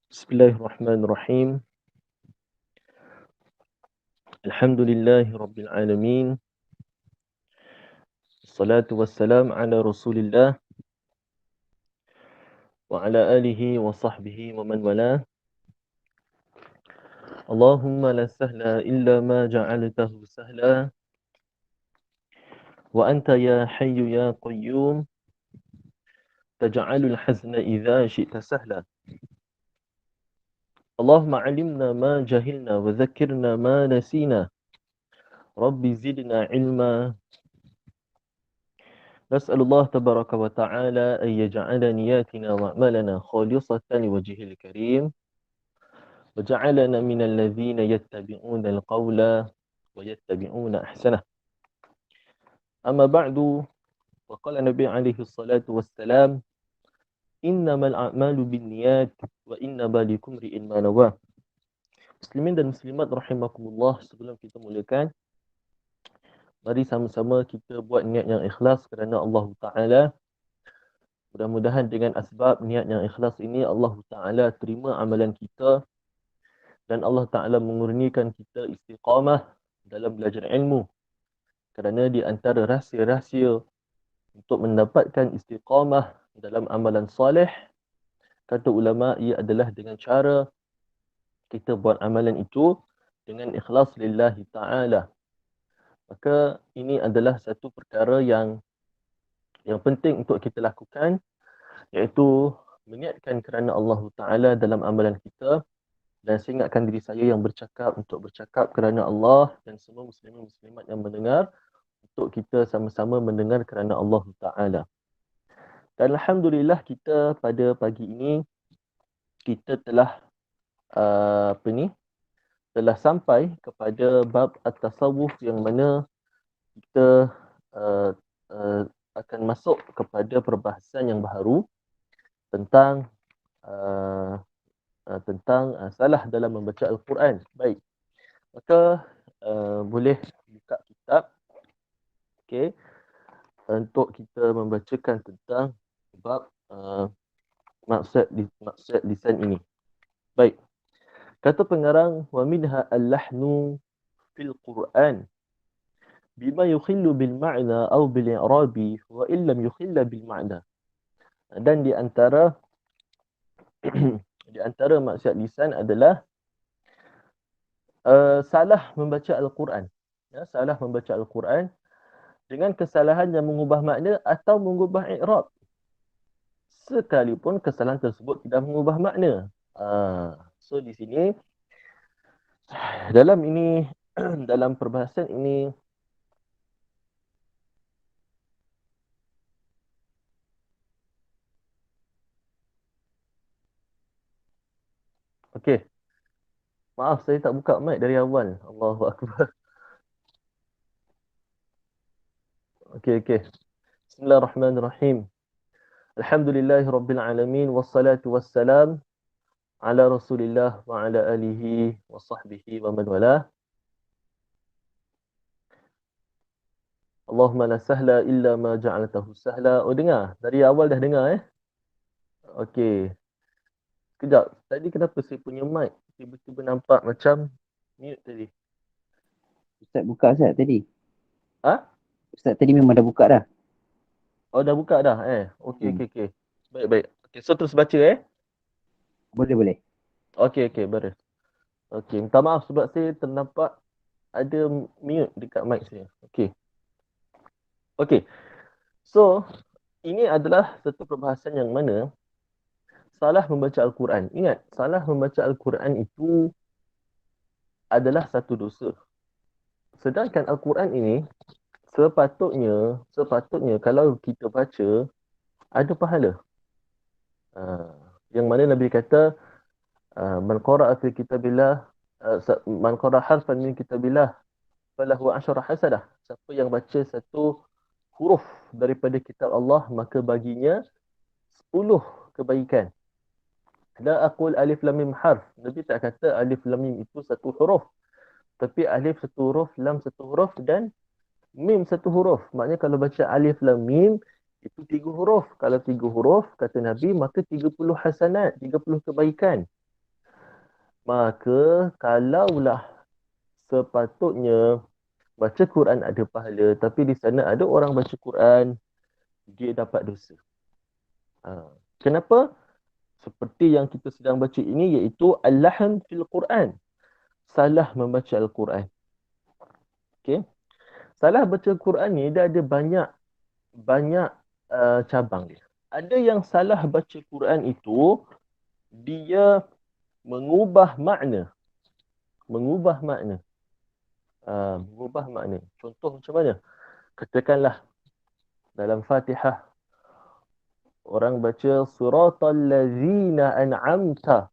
Bismillahirrahmanirrahim. Alhamdulillahi Rabbil Alamin. Assalatu wassalam ala Rasulillah wa ala alihi wa sahbihi wa man wala. Allahumma la sahla illa ma ja'altahu sahla. Wa anta ya hayyu ya qayyum taj'alul hazna idza syi'ta sahla. Allahumma 'allimna ma jahilna wa dhakkirna ma nasina. Rabbi zidna ilma. نسأل الله تبارك وتعالى أن يجعل نياتنا وأعمالنا خالصة لوجهه الكريم وجعلنا من الذين يتبعون القول ويتبعون أحسنه. أما بعد، وقال النبي عليه الصلاة والسلام: إنما الأعمال بالنيات وإنما لكل امرئ ما نوى. Muslimin dan muslimat rahimakumullah, sebelum kita mulakan, mari sama-sama kita buat niat yang ikhlas kerana Allah Ta'ala. Mudah-mudahan dengan asbab niat yang ikhlas ini Allah Ta'ala terima amalan kita dan Allah Ta'ala mengurniakan kita istiqamah dalam belajar ilmu. Kerana di antara rahsia-rahsia untuk mendapatkan istiqamah dalam amalan soleh, kata ulama, ia adalah dengan cara kita buat amalan itu dengan ikhlas lillahi ta'ala. Maka ini adalah satu perkara yang penting untuk kita lakukan, iaitu meniatkan kerana Allah Ta'ala dalam amalan kita. Dan saya ingatkan diri saya yang bercakap untuk bercakap kerana Allah, dan semua muslimin muslimat yang mendengar untuk kita sama-sama mendengar kerana Allah Ta'ala. Dan Alhamdulillah, kita pada pagi ini kita telah telah sampai kepada bab at-tasawuf, yang mana kita akan masuk kepada perbahasan yang baru tentang salah dalam membaca Al-Quran. Baik, maka boleh buka kitab, okey, untuk kita membacakan tentang bab maksud lisan ini. Baik, kata pengarang, wa minha al-lahnu fil Quran bima yukhillu bil ma'na aw bil i'rabi wa illam yukhilla bil ma'na. Dan di antara maksiat lisan adalah salah membaca Al-Quran. Ya, salah membaca Al-Quran dengan kesalahan yang mengubah makna atau mengubah i'rab, sekalipun kesalahan tersebut tidak mengubah makna. So di sini dalam dalam perbahasan ini okey. Maaf, saya tak buka mic dari awal. Allahu Akbar. Okey. Bismillahirrahmanirrahim. Alhamdulillahi Rabbil Alamin. Wassalatu wassalam ala Rasulillah wa ala alihi wa sahbihi wa man walah. Allahumma la sahla illa ma ja'altahu sahla. Oh, dengar? Dari awal dah dengar Okey. Sekejap. Tadi kenapa saya punya mic tiba-tiba nampak macam mute tadi? Ustaz buka Ustaz tadi. Ha? Ustaz tadi memang dah buka dah. Oh, dah buka dah Okey. Baik. Okey, so terus baca Boleh. Okey, baris. Okey, minta maaf sebab saya ternampak ada mute dekat mic saya. Okey. So, ini adalah satu perbahasan yang mana salah membaca Al-Quran. Ingat, salah membaca Al-Quran itu adalah satu dosa. Sedangkan Al-Quran ini sepatutnya kalau kita baca ada pahala. Yang mana Nabi kata, man qara'a fi kitabillah, man qara'a harfan min kitabillah falahu 10 hasanah. Siapa yang baca satu huruf daripada kitab Allah, maka baginya 10 kebaikan. La aqul alif lam mim harf. Nabi tak kata alif lam mim itu satu huruf, tapi alif satu huruf, lam satu huruf dan mim satu huruf. Maknanya kalau baca alif lam mim itu 3 huruf. Kalau 3 huruf, kata Nabi, maka 30 hasanat, 30 kebaikan. Maka kalaulah sepatutnya baca Quran ada pahala, tapi di sana ada orang baca Quran, dia dapat dosa. Kenapa? Seperti yang kita sedang baca ini, iaitu al-lahm fil Quran. Salah membaca Al-Quran. Okay? Salah baca Quran ni dia ada banyak cabang dia. Ada yang salah baca Quran itu, dia mengubah makna. Mengubah makna. Mengubah makna. Contoh macam mana? Katakanlah dalam Fatihah, orang baca suratal ladzina an'amta.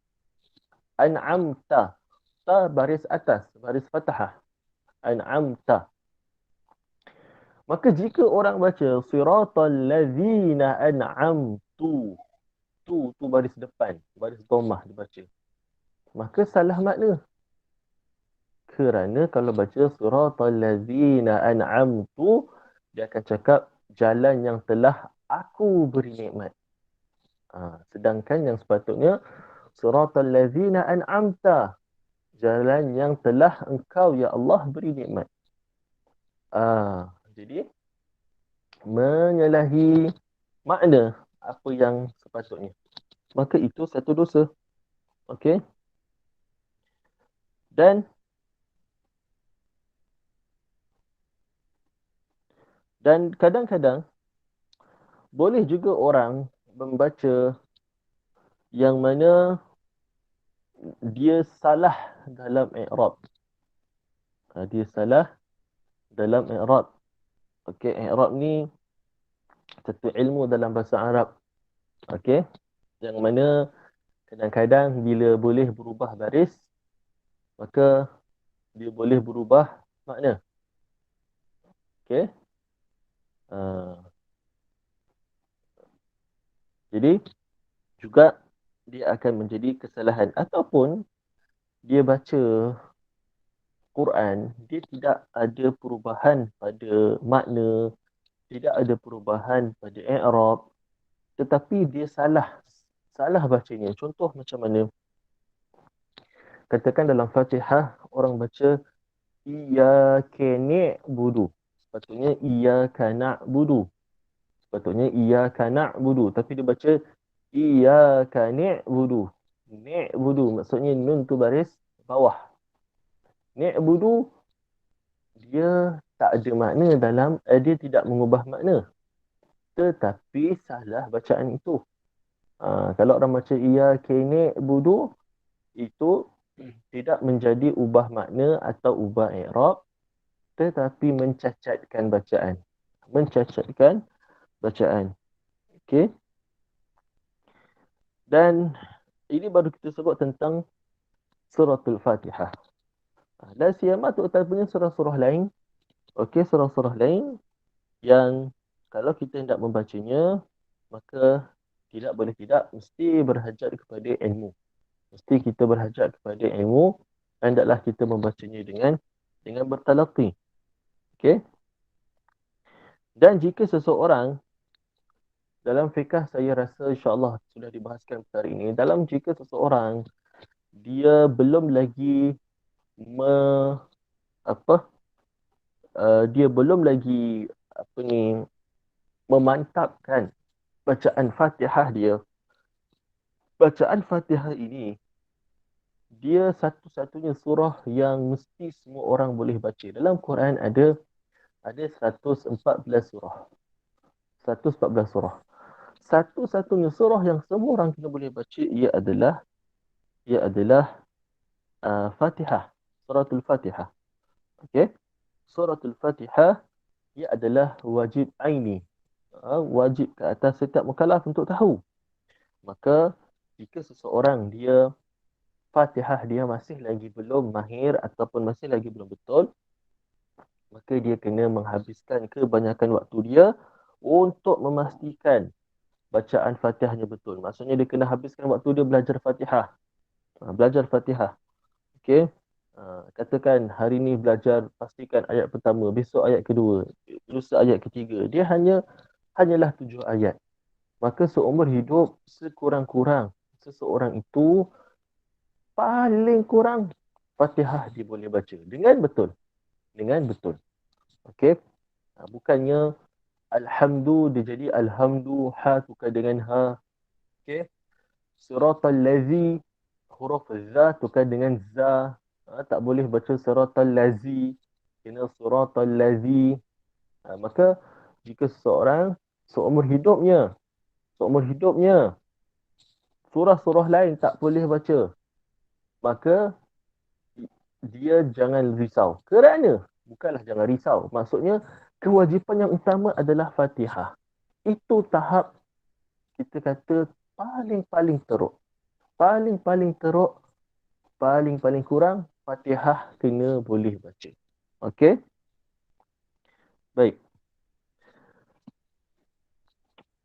An'amta. Ta baris atas, baris fathah. An'amta. Maka jika orang baca siratal ladzina an'amtu, tu baris depan, baris dhammah dibaca. Maka salah makna. Kerana kalau baca siratal ladzina an'amtu, dia akan cakap jalan yang telah aku beri nikmat. Sedangkan yang sepatutnya siratal ladzina an'amta, jalan yang telah engkau ya Allah beri nikmat. Jadi menyalahi makna apa yang sepatutnya. Maka itu satu dosa. Okey. Dan kadang-kadang boleh juga orang membaca yang mana dia salah dalam i'rab. Dia salah dalam i'rab. Okey, i'rab ni satu ilmu dalam bahasa Arab. Okey. Yang mana kadang-kadang bila boleh berubah baris, maka dia boleh berubah makna. Okey. Jadi juga dia akan menjadi kesalahan, ataupun dia baca Quran, dia tidak ada perubahan pada makna, tidak ada perubahan pada i'rab, tetapi dia salah bacanya. Contoh macam mana? Katakan dalam Fatihah orang baca iyyaka na'budu. Sepatutnya iyyaka na'budu. Sepatutnya iyyaka na'budu, tapi dia baca iyyaka na'budu. Na'budu maksudnya nun tu baris bawah. Na'budu dia tak ada makna dalam, dia tidak mengubah makna, tetapi salah bacaan itu. Kalau orang baca iyyaka na'budu, itu tidak menjadi ubah makna atau ubah i'rab, tetapi mencacatkan bacaan. Mencacatkan bacaan. Okey. Dan ini baru kita sebut tentang suratul Fatihah. Dan siapa terutamanya surah-surah lain. Okey, surah-surah lain yang kalau kita hendak membacanya, maka tidak boleh tidak, mesti berhajat kepada ilmu. Mesti kita berhajat kepada ilmu, hendaklah kita membacanya dengan bertalaqi. Okey. Dan jika seseorang, dalam fiqh saya rasa insya-Allah sudah dibahaskan perkara ini, dalam jika seseorang dia belum lagi dia belum lagi memantapkan bacaan Fatihah dia. Bacaan Fatihah ini dia satu-satunya surah yang mesti semua orang boleh baca. Dalam Quran ada 114 surah. 114 surah. Satu-satunya surah yang semua orang kena boleh baca ia adalah Fatihah. Suratul Fatihah. Okey. Suratul Fatihah ia adalah wajib aini. Wajib ke atas setiap mukallaf untuk tahu. Maka jika seseorang dia Fatihah dia masih lagi belum mahir ataupun masih lagi belum betul, maka dia kena menghabiskan kebanyakan waktu dia untuk memastikan bacaan Fatihahnya betul. Maksudnya dia kena habiskan waktu dia belajar Fatihah. Belajar Fatihah. Okey. Katakan hari ni belajar, pastikan ayat pertama, besok ayat kedua, lusa ayat ketiga. Dia hanyalah 7 ayat. Maka seumur hidup sekurang-kurang seseorang itu paling kurang Fatihah dia boleh baca dengan betul. Dengan betul. Okey. Bukannya Alhamdu dia jadi Alhamdu ha tukar dengan ha. Okey. Siratal lazi huruf za tukar dengan za. Tak boleh baca siratal lazi. Kena siratal lazi. Maka jika seseorang seumur hidupnya surah-surah lain tak boleh baca, maka dia jangan risau. Kerana bukanlah jangan risau. Maksudnya kewajipan yang utama adalah Fatihah. Itu tahap kita kata paling-paling teruk. Paling-paling teruk, paling-paling kurang Fatihah kena boleh baca. Okey? Baik.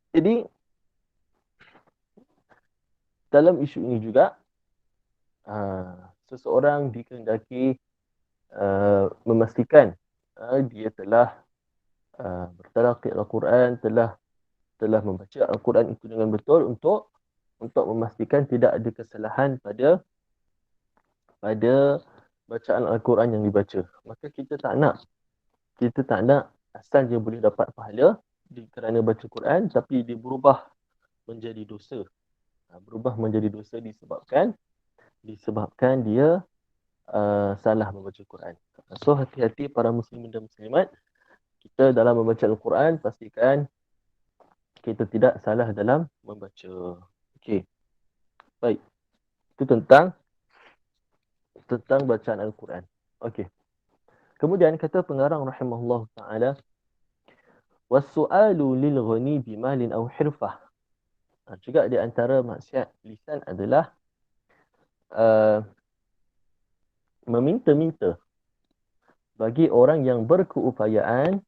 Jadi dalam isu ini juga seseorang dikehendaki memastikan dia telah bertalaqi Al-Quran, telah membaca Al-Quran itu dengan betul untuk memastikan tidak ada kesalahan pada bacaan Al-Quran yang dibaca. Maka kita tak nak asal dia boleh dapat pahala kerana baca Quran tapi dia berubah menjadi dosa. Berubah menjadi dosa disebabkan dia salah membaca Quran. So hati-hati para muslimin dan muslimat, kita dalam membaca Al-Quran pastikan kita tidak salah dalam membaca. Okey. Baik. Itu tentang bacaan Al-Quran. Okey. Kemudian kata pengarang rahimahullah taala, was-su'alu lil ghani bimalin aw hirfah. Juga di antara maksiat lisan adalah meminta-minta bagi orang yang berkeupayaan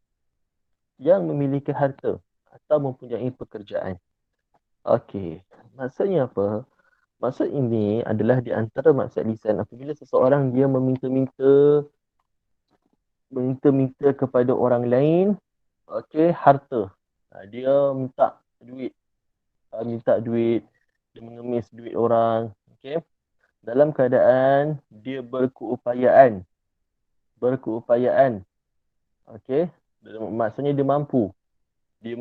yang memiliki harta atau mempunyai pekerjaan. Okey. Maksudnya apa? Maksud ini adalah di antara maksiat lisan apabila seseorang dia meminta-minta kepada orang lain, okey, harta. Dia minta duit, dia mengemis duit orang, okey. Dalam keadaan dia berkeupayaan. Okey. Maksudnya dia mampu. Dia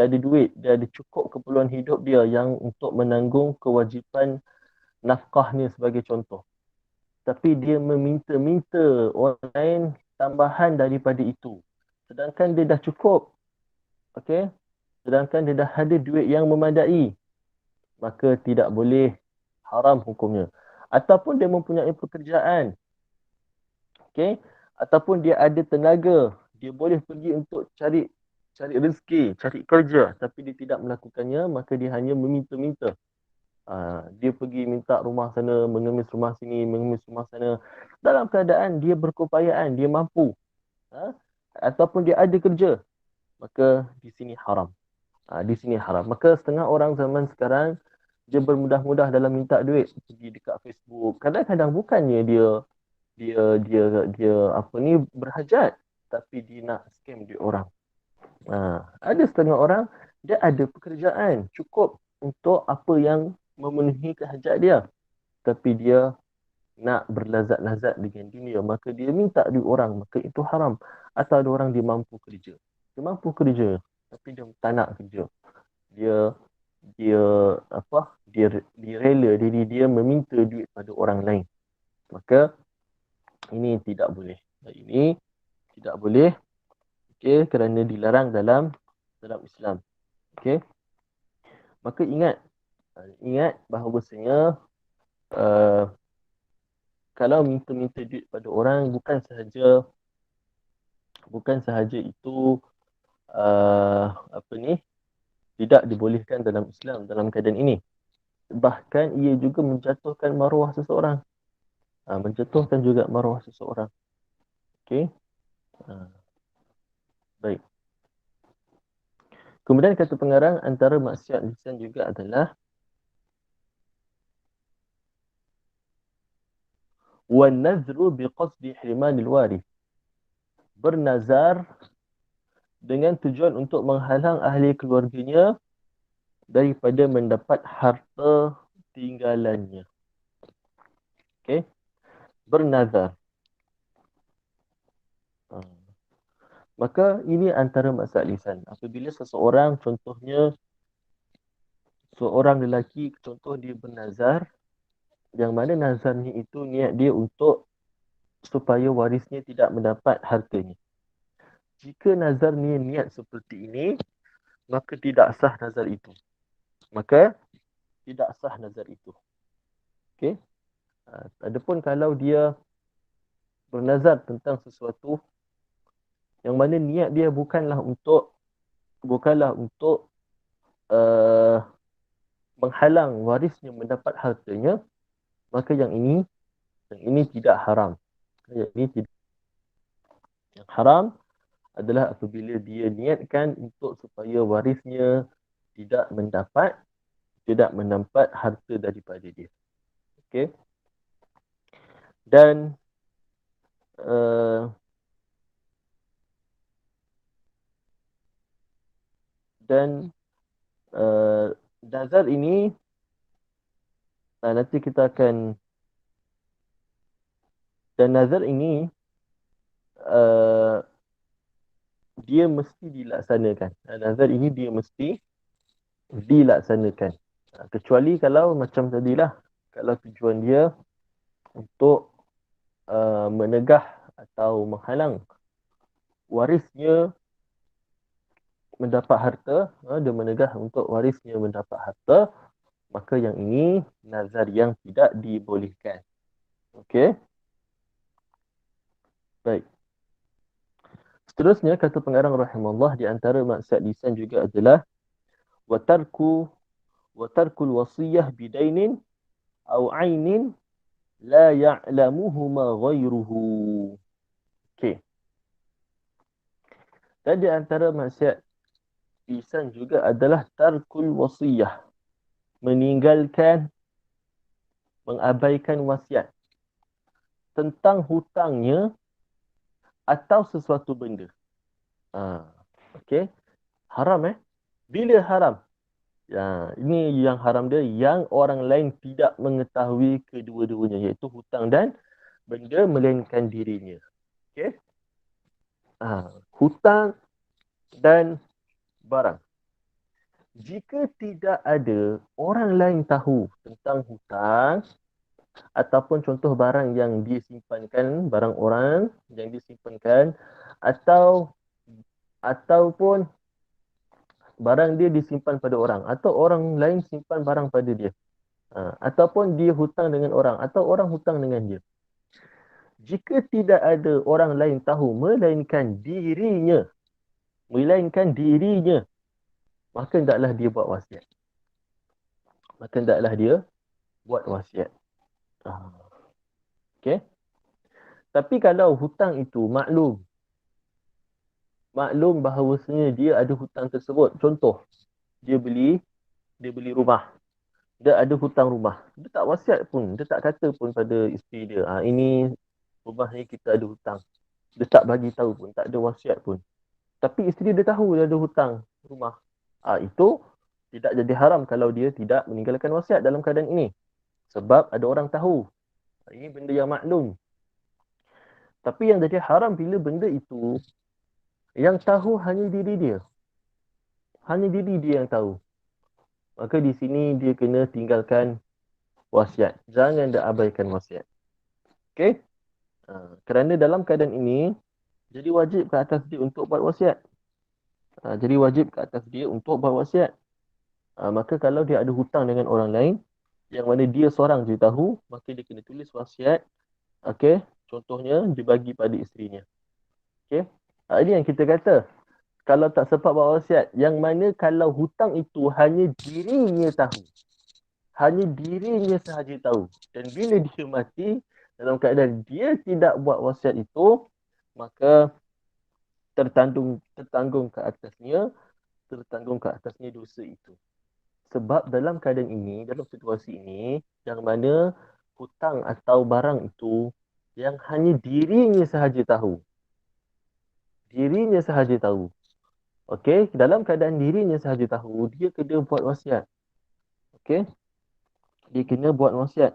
ada duit, dia ada cukup keperluan hidup dia yang untuk menanggung kewajipan nafkahnya sebagai contoh. Tapi dia meminta-minta orang lain tambahan daripada itu. Sedangkan dia dah cukup. Okey? Sedangkan dia dah ada duit yang memadai. Maka tidak boleh, haram hukumnya. Ataupun dia mempunyai pekerjaan. Okey? Ataupun dia ada tenaga. Dia boleh pergi untuk cari rezeki, cari kerja. Tapi dia tidak melakukannya, maka dia hanya meminta-minta. Dia pergi minta rumah sana, mengemis rumah sini, mengemis rumah sana. Dalam keadaan dia berkeupayaan, dia mampu. Ataupun dia ada kerja. Maka di sini haram. Maka setengah orang zaman sekarang dia bermudah-mudah dalam minta duit. Pergi dekat Facebook. Kadang-kadang bukannya dia berhajat. Tapi dia nak scam duit orang. Ada setengah orang, dia ada pekerjaan cukup untuk apa yang memenuhi kehajat dia. Tapi dia nak berlazat-lazat dengan dunia. Maka dia minta duit orang. Maka itu haram. Atau ada orang dia mampu kerja. Tapi dia tak nak kerja. Dia rela diri dia meminta duit pada orang lain. Maka ini tidak boleh. Okey, kerana dilarang dalam Islam. Okey. Maka ingat bahawasanya kalau minta-minta duit pada orang bukan sahaja itu tidak dibolehkan dalam Islam dalam keadaan ini. Bahkan ia juga menjatuhkan maruah seseorang. Menjatuhkan juga maruah seseorang. Okey. Baik. Kemudian kata pengarang, antara maksiat lisan juga adalah وَالنَّذْرُ بِقَصْدِ حِرْمَانِ الْوَارِثِ, bernazar dengan tujuan untuk menghalang ahli keluarganya daripada mendapat harta tinggalannya. Okey. Bernazar. Ha. Maka ini antara maksud lisan. Apabila seseorang, contohnya seorang lelaki, contoh dia bernazar, yang mana nazarnya itu niat dia untuk supaya warisnya tidak mendapat hartanya. Jika nazar niat seperti ini, maka tidak sah nazar itu. Maka tidak sah nazar itu. Okey. Adapun kalau dia bernazar tentang sesuatu yang mana niat dia bukanlah untuk uh, menghalang warisnya mendapat hartanya, maka yang ini tidak haram. Yang ini tidak. Yang haram adalah apabila dia niatkan untuk supaya warisnya tidak mendapat harta daripada dia. Okey. Dan uh, dan nazar ini nanti kita akan, dan nazar ini dia mesti dilaksanakan. Nazar ini dia mesti dilaksanakan. Kecuali kalau macam tadilah, kalau tujuan dia untuk menegah atau menghalang warisnya mendapat harta, dia menegah untuk warisnya mendapat harta, maka yang ini nazar yang tidak dibolehkan. Okey. Baik. Seterusnya kata pengarang rahimahullah, di antara maksud lisan juga adalah watarkul wasiyah bidainin aw ainin la ya'lamuhuma ghairuhu. Okey. Dan di antara maksud lisan juga adalah tarkul wasiyah, meninggalkan, mengabaikan wasiat tentang hutangnya atau sesuatu benda. Okey. Haram Bila haram? Ya, ini yang haram dia yang orang lain tidak mengetahui kedua-duanya, iaitu hutang dan benda, melainkan dirinya. Okey. Hutang dan barang. Jika tidak ada orang lain tahu tentang hutang ataupun contoh barang yang disimpankan, barang orang yang disimpankan, ataupun barang dia disimpan pada orang, atau orang lain simpan barang pada dia, ataupun dia hutang dengan orang, atau orang hutang dengan dia. Jika tidak ada orang lain tahu melainkan dirinya, maka hendaklah dia buat wasiat. Okey. Tapi kalau hutang itu maklum bahawasanya dia ada hutang tersebut. Contoh, dia beli rumah. Dia ada hutang rumah. Dia tak wasiat pun. Dia tak kata pun pada isteri dia, ini rumah ni kita ada hutang. Dia tak bagi tahu pun. Tak ada wasiat pun. Tapi isteri dia tahu dia ada hutang rumah. Itu tidak jadi haram kalau dia tidak meninggalkan wasiat dalam keadaan ini. Sebab ada orang tahu. Ini benda yang maklum. Tapi yang jadi haram bila benda itu yang tahu hanya diri dia. Hanya diri dia yang tahu. Maka di sini dia kena tinggalkan wasiat. Jangan dia abaikan wasiat. Okey? Kerana dalam keadaan ini, jadi wajib ke atas dia untuk buat wasiat. Maka kalau dia ada hutang dengan orang lain, yang mana dia seorang je tahu, maka dia kena tulis wasiat. Okey? Contohnya, dibagi pada isterinya. Okey? Ini yang kita kata, kalau tak sempat buat wasiat, yang mana kalau hutang itu hanya dirinya tahu. Hanya dirinya sahaja tahu. Dan bila dia mati, dalam keadaan dia tidak buat wasiat itu, maka tertanggung ke atasnya dosa itu. Sebab dalam keadaan ini, dalam situasi ini, yang mana hutang atau barang itu yang hanya dirinya sahaja tahu. Okey, dalam keadaan dirinya sahaja tahu, dia kena buat wasiat. Okey? Dia kena buat wasiat.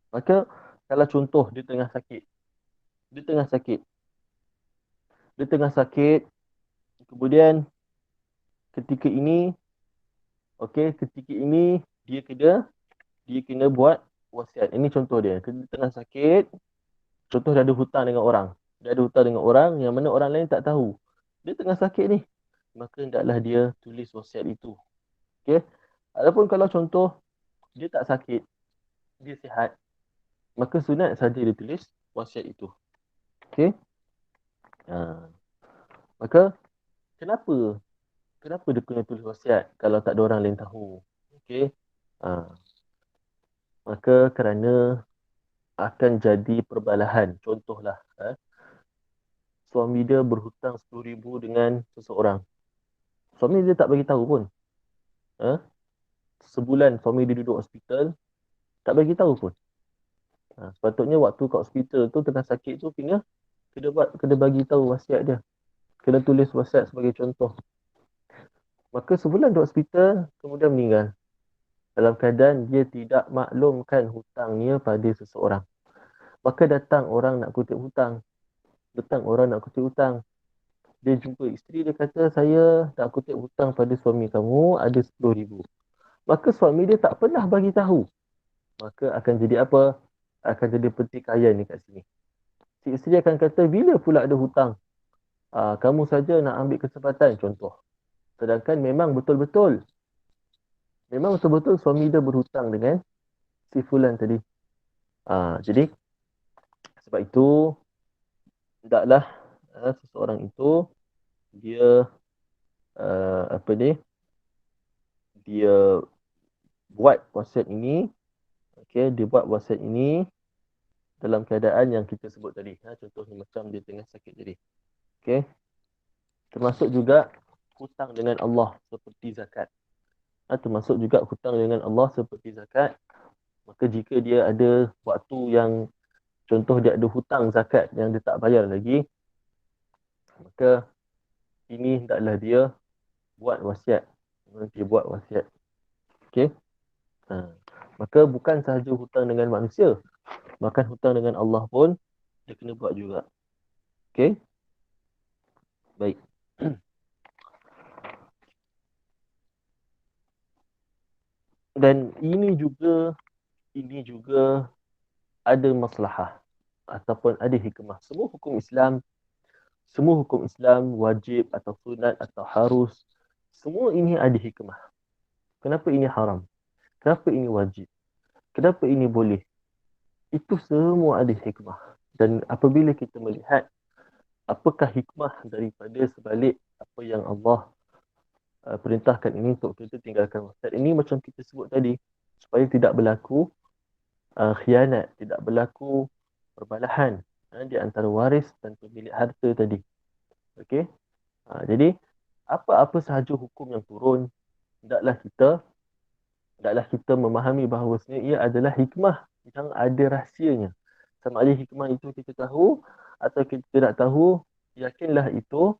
Maka kalau contoh dia tengah sakit, dia tengah sakit, dia tengah sakit, kemudian ketika ini, okey, ketika ini dia kena buat wasiat. Ini contoh dia. Dia tengah sakit, contoh dia ada hutang dengan orang. Dia ada hutang dengan orang yang mana orang lain tak tahu. Dia tengah sakit ni. Maka hendaklah dia tulis wasiat itu. Okey. Adapun kalau contoh dia tak sakit, dia sihat, maka sunat saja dia tulis wasiat itu. Okey. Ha. Maka kenapa? Kenapa dia kena tulis wasiat kalau tak ada orang lain tahu? Okey. Ha. Maka kerana akan jadi perbalahan. Contohlah, suami dia berhutang 10,000 dengan seseorang. Suami dia tak bagi tahu pun. Ha? Sebulan suami dia duduk hospital, tak bagi tahu pun. Sepatutnya waktu kat hospital tu tengah sakit tu kena bagi tahu wasiat dia. Kena tulis wasiat sebagai contoh. Maka sebulan duduk hospital, kemudian meninggal. Dalam keadaan dia tidak maklumkan hutangnya pada seseorang. Maka datang orang nak kutip hutang. Datang orang nak kutip hutang. Dia jumpa isteri, dia kata, saya nak kutip hutang pada suami kamu ada 10,000. Maka suami dia tak pernah bagi tahu. Maka akan jadi apa? Akan jadi pertikaian ni kat sini. Si isteri akan kata, bila pula ada hutang? Kamu saja nak ambil kesempatan, contoh. Sedangkan memang betul-betul suami dia berhutang dengan si fulan tadi. Jadi sebab itu hendaklah seseorang itu dia apa ni? Dia buat wasiat ini, okey, dia buat wasiat ini dalam keadaan yang kita sebut tadi. Contohnya macam dia tengah sakit tadi. Okey. Termasuk juga hutang dengan Allah seperti zakat. Termasuk juga hutang dengan Allah seperti zakat. Maka jika dia ada waktu yang contoh dia ada hutang zakat yang dia tak bayar lagi, maka ini hendaklah dia buat wasiat. Dia buat wasiat. Okey. Maka bukan sahaja hutang dengan manusia, bahkan hutang dengan Allah pun dia kena buat juga. Okey. Baik. Dan ini juga ada maslahah ataupun ada hikmah. Semua hukum Islam wajib atau sunat atau harus, semua ini ada hikmah. Kenapa ini haram? Kenapa ini wajib? Kenapa ini boleh? Itu semua ada hikmah. Dan apabila kita melihat apakah hikmah daripada sebalik apa yang Allah perintahkan ini untuk kita tinggalkan wasiat ini, macam kita sebut tadi, supaya tidak berlaku khianat, tidak berlaku perbalahan di antara waris dan pemilik harta tadi. Okey. Jadi apa-apa sahaja hukum yang turun, hendaklah kita memahami bahawa ia adalah hikmah yang ada rahsianya. Sama ada hikmah itu kita tahu atau kita tidak tahu, yakinlah itu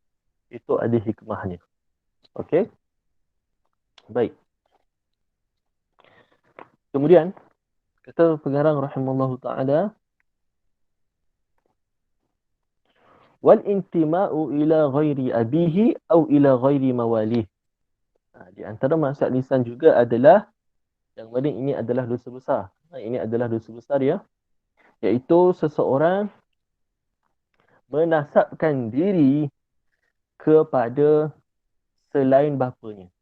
ada hikmahnya. Okey? Baik. Kemudian kata pengarang rahimallahu taala, wal intima'u ila ghairi abihi au ila ghairi mawalih. Di antara maksud lisan juga adalah yang mana ini adalah dosa besar. Ini adalah dosa besar ya. Iaitu seseorang menasabkan diri kepada selain bapanya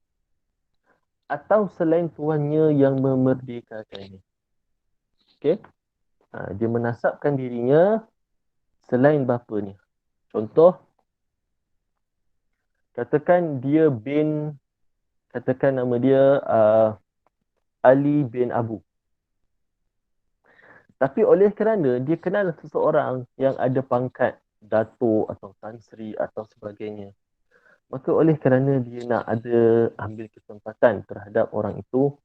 atau selain tuannya yang memerdekakannya. Okey? Dia menasabkan dirinya selain bapanya. Contoh, katakan nama dia Ali bin Abu. Tapi oleh kerana dia kenal seseorang yang ada pangkat Dato' atau Tan Sri atau sebagainya, maka oleh kerana dia nak ada ambil kesempatan terhadap orang itu,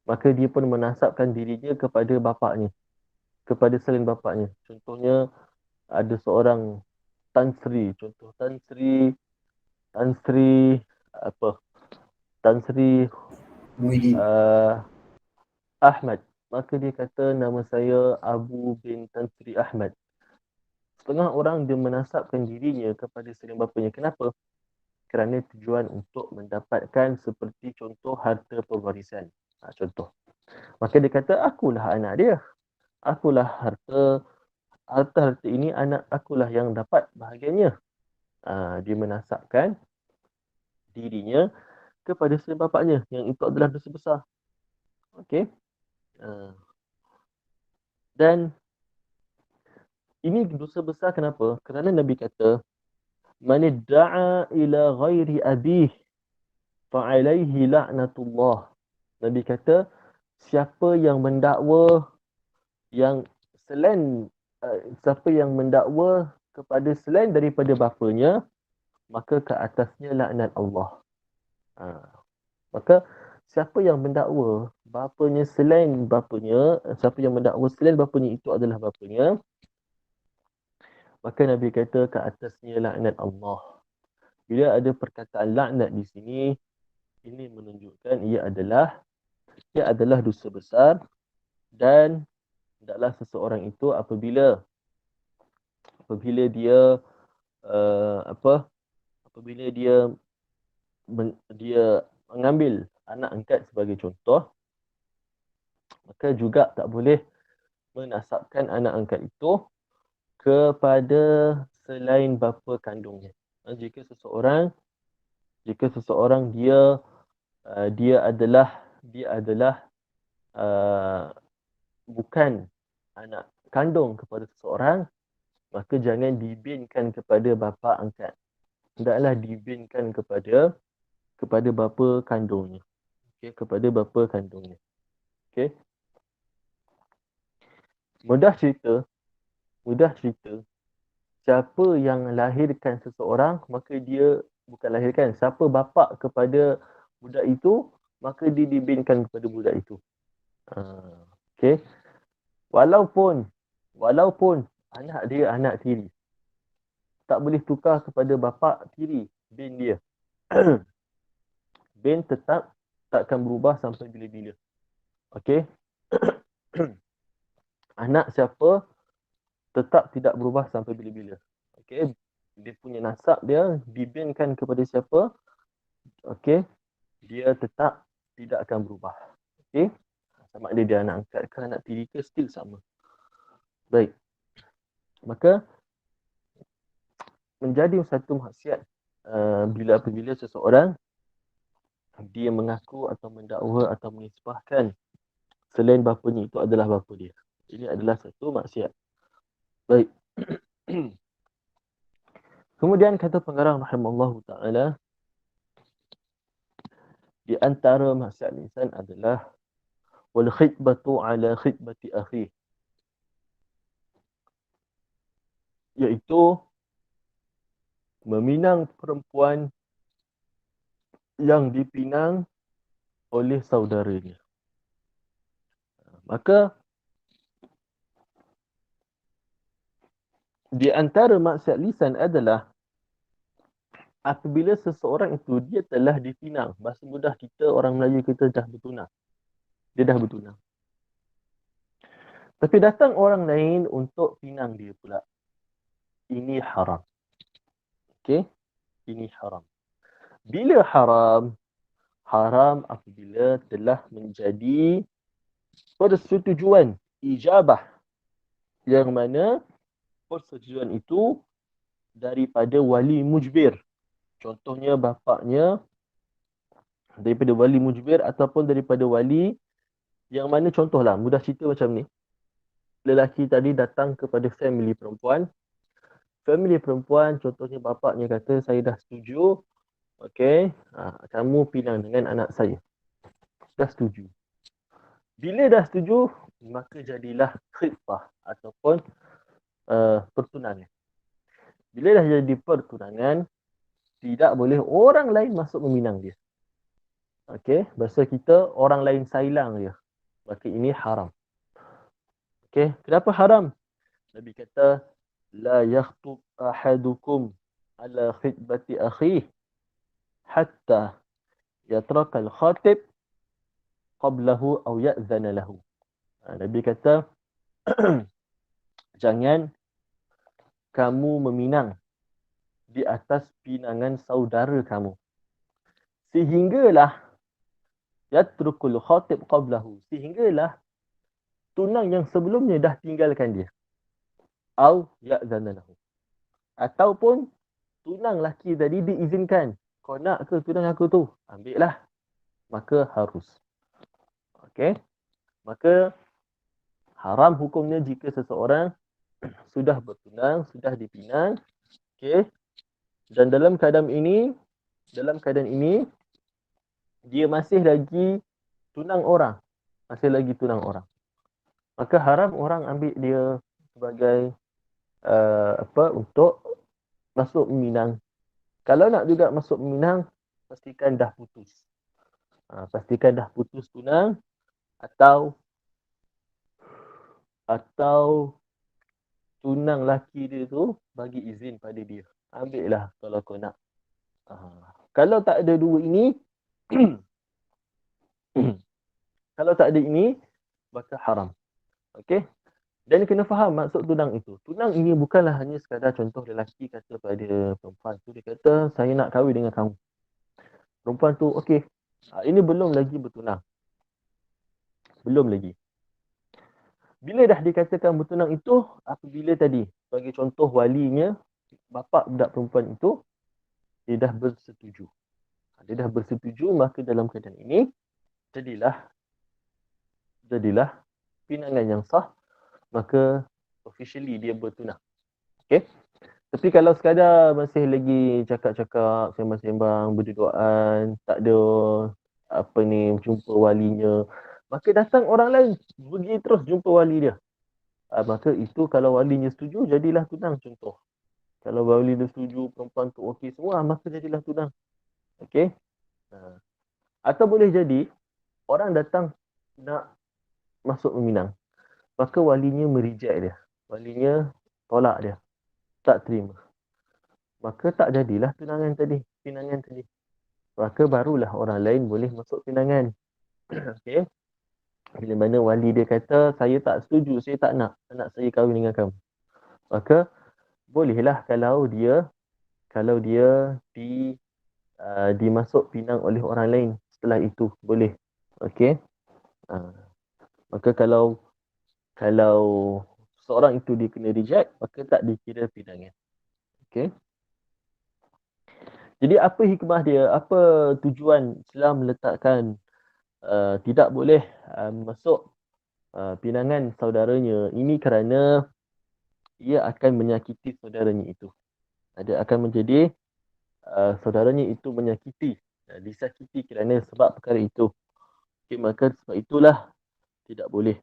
maka dia pun menasabkan dirinya kepada bapaknya, kepada selain bapaknya. Contohnya ada seorang Tan Sri, contoh Tan Sri apa? Tan Sri Muhyiddin. Ahmad. maka dia kata nama saya Abu bin Tan Sri Ahmad. Setengah orang dia menasabkan dirinya kepada selain bapanya. Kenapa? Kerana tujuan untuk mendapatkan seperti contoh harta pewarisan. Contoh. Maka dia kata, akulah anak dia. Akulah harta ini anak akulah yang dapat bahagiannya. Dia menasabkan dirinya kepada selain bapaknya. Yang itu adalah dosa besar. Okey. Dan ini dosa besar kenapa? Kerana Nabi kata, man idda'a ila ghairi abih fa'alaihi la'natullah. Nabi kata, siapa yang mendakwa yang selain siapa yang mendakwa kepada selain daripada bapanya, maka ke atasnya laknat Allah. Maka siapa yang mendakwa bapanya selain bapanya, siapa yang mendakwa selain bapanya itu adalah bapanya, maka Nabi kata ke atasnya laknat Allah. Bila ada perkataan laknat di sini, ini menunjukkan ia adalah dosa besar dan hendaklah seseorang itu apabila dia apabila dia mengambil anak angkat sebagai contoh, maka juga tak boleh menasabkan anak angkat itu kepada selain bapa kandungnya. Jika seseorang dia adalah bukan anak kandung kepada seseorang, maka jangan dibinkan kepada bapa angkat. Hendaklah dibinkan kepada bapa kandungnya. Okey, kepada bapa kandungnya. Okey. Mudah cerita, siapa yang lahirkan seseorang, maka dia bukan lahirkan, siapa bapa kepada budak itu, maka dia dibinkan kepada budak itu. Okey. Walaupun anak dia anak tiri, tak boleh tukar kepada bapa tiri bin dia. Bin tetap takkan berubah sampai bila-bila. Okey. Anak siapa tetap tidak berubah sampai bila-bila. Okey. Dia punya nasab dia dibinkan kepada siapa? Okey. Dia tetap tidak akan berubah. Okey. Sama ada dia anak angkat ke anak tiri ke, still sama. Baik. Maka menjadi satu maksiat apabila seseorang dia mengaku atau mendakwa atau menisbahkan selain bapanya itu adalah bapa dia. Ini adalah satu maksiat. Baik. Kemudian kata pengarang rahimallahu taala, di antara maksiat lisan adalah wal khitbatu ala khitbati akhi, iaitu meminang perempuan yang dipinang oleh saudaranya. Maka di antara maksiat lisan adalah apabila seseorang itu dia telah dipinang. Bahasa mudah kita, orang Melayu kita dah bertunang. Dia dah bertunang. Tapi datang orang lain untuk pinang dia pula. Ini haram. Okey? Ini haram. Bila haram? Haram apabila telah menjadi persetujuan ijabah, yang mana persetujuan itu daripada wali mujbir. Contohnya bapaknya daripada wali mujbir ataupun daripada wali yang mana, contohlah, mudah cerita macam ni. Lelaki tadi datang kepada family perempuan. Family perempuan, contohnya bapaknya kata, saya dah setuju. Okey, kamu pinang dengan anak saya. Dah setuju. Bila dah setuju, maka jadilah khitbah ataupun pertunangan. Bila dah jadi pertunangan, tidak boleh orang lain masuk meminang dia. Okey, bahasa kita orang lain sailang dia. Maka ini haram. Okey, kenapa haram? Nabi kata, la yakhtub ahadukum ala khitbati akhih hatta yatraka al-khatib qablahu aw ya'zana lahu. Nabi kata, jangan kamu meminang di atas pinangan saudara kamu. Sehinggalah yatrukul khatib qablahu. Sehinggalah tunang yang sebelumnya dah tinggalkan dia. Au ya'zana lahu. Ataupun tunang laki tadi diizinkan. Kau nak ke tunang aku tu? Ambil lah. Maka harus. Okey. Maka haram hukumnya jika seseorang sudah bertunang, sudah dipinang. Okey. Dan dalam keadaan ini, dia masih lagi tunang orang. Masih lagi tunang orang. Maka haram orang ambil dia sebagai untuk masuk meminang. Kalau nak juga masuk meminang, pastikan dah putus. Pastikan dah putus tunang atau tunang laki dia tu bagi izin pada dia. Ambil lah kalau kau nak. Kalau tak ada dua ini, kalau tak ada ini, maka haram. Okey? Dan kena faham maksud tunang itu. Tunang ini bukanlah hanya sekadar contoh lelaki kata pada perempuan tu. Dia kata, saya nak kahwin dengan kamu. Perempuan tu, okey. Ini belum lagi bertunang. Belum lagi. Bila dah dikatakan bertunang itu, apabila tadi, bagi contoh walinya, bapa budak perempuan itu, dia dah bersetuju. Dia dah bersetuju, maka dalam keadaan ini, jadilah pinangan yang sah, maka officially dia bertunang. Okay? Tapi kalau sekadar masih lagi cakap-cakap, sembang-sembang, berduaan, tak ada jumpa walinya, maka datang orang lain pergi terus jumpa wali dia. Maka itu kalau walinya setuju, jadilah tunang contoh. Kalau wali dia setuju, perempuan tu okey semua, maka jadilah tunang. Okey? Atau boleh jadi, orang datang nak masuk meminang. Maka walinya merijek dia. Walinya tolak dia. Tak terima. Maka tak jadilah pinangan tadi. Maka barulah orang lain boleh masuk pinangan. Okey? Bila mana wali dia kata, saya tak setuju, saya tak nak anak saya kahwin dengan kamu. Maka bolehlah kalau dia dimasuk pinang oleh orang lain setelah itu, boleh. Okey? Maka kalau seorang itu dia kena reject, maka tak dikira pinangan. Okey? Jadi apa hikmah dia? Apa tujuan Islam meletakkan tidak boleh masuk pinangan saudaranya? Ini kerana ia akan menyakiti saudaranya itu. Dia akan menjadi saudaranya itu menyakiti, disakiti kerana sebab perkara itu. Okay, maka sebab itulah tidak boleh.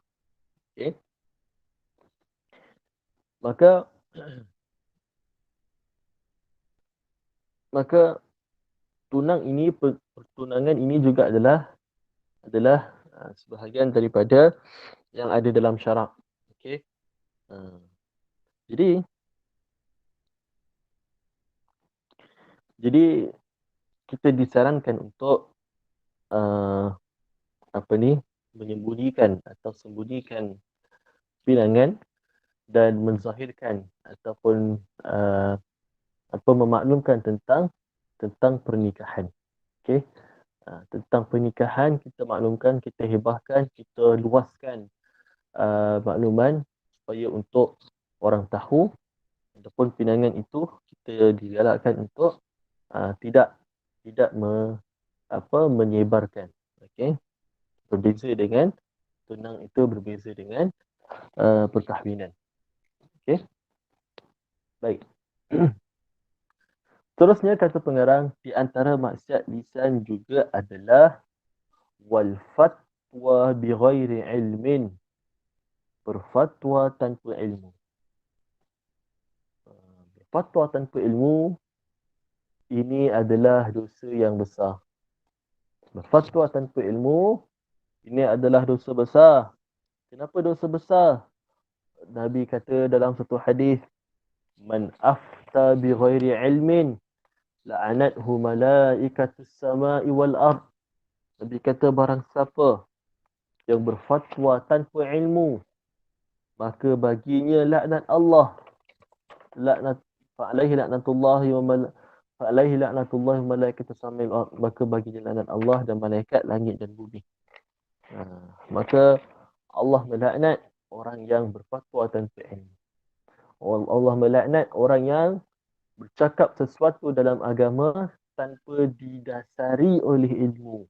Okay. Maka pertunangan ini juga adalah sebahagian daripada yang ada dalam syarak. Okey. Jadi kita disarankan untuk menyembunyikan atau sembunyikan pinangan dan menzahirkan ataupun memaklumkan tentang pernikahan. Okey. Tentang pernikahan kita maklumkan, kita hebahkan, kita luaskan makluman supaya untuk orang tahu ataupun pinangan itu kita digalakkan untuk tidak menyebarkan. Okey. Berbeza dengan tunang itu berbeza dengan perkahwinan. Okey. Baik. Terusnya kata pengarang, di antara maksiat lisan juga adalah wal fatwa bi ghairi ilmin. Berfatwa tanpa ilmu. Fatwa tanpa ilmu ini adalah dosa yang besar. Berfatwa tanpa ilmu ini adalah dosa besar. Kenapa dosa besar? Nabi kata dalam satu hadis, man afta bi ghairi ilmin la'anathu malaikatus sama'i wal ard. Nabi kata barang siapa yang berfatwa tanpa ilmu, maka baginya laknat Allah, laknat fa'alaihi laknatullahi wa fa'alaihi laknatullahi wa malaikatu samil, maka baginya laknat Allah dan malaikat langit dan bumi. Maka Allah melaknat orang yang berfatwa tanpa ilmu. Allah melaknat orang yang bercakap sesuatu dalam agama tanpa didasari oleh ilmu.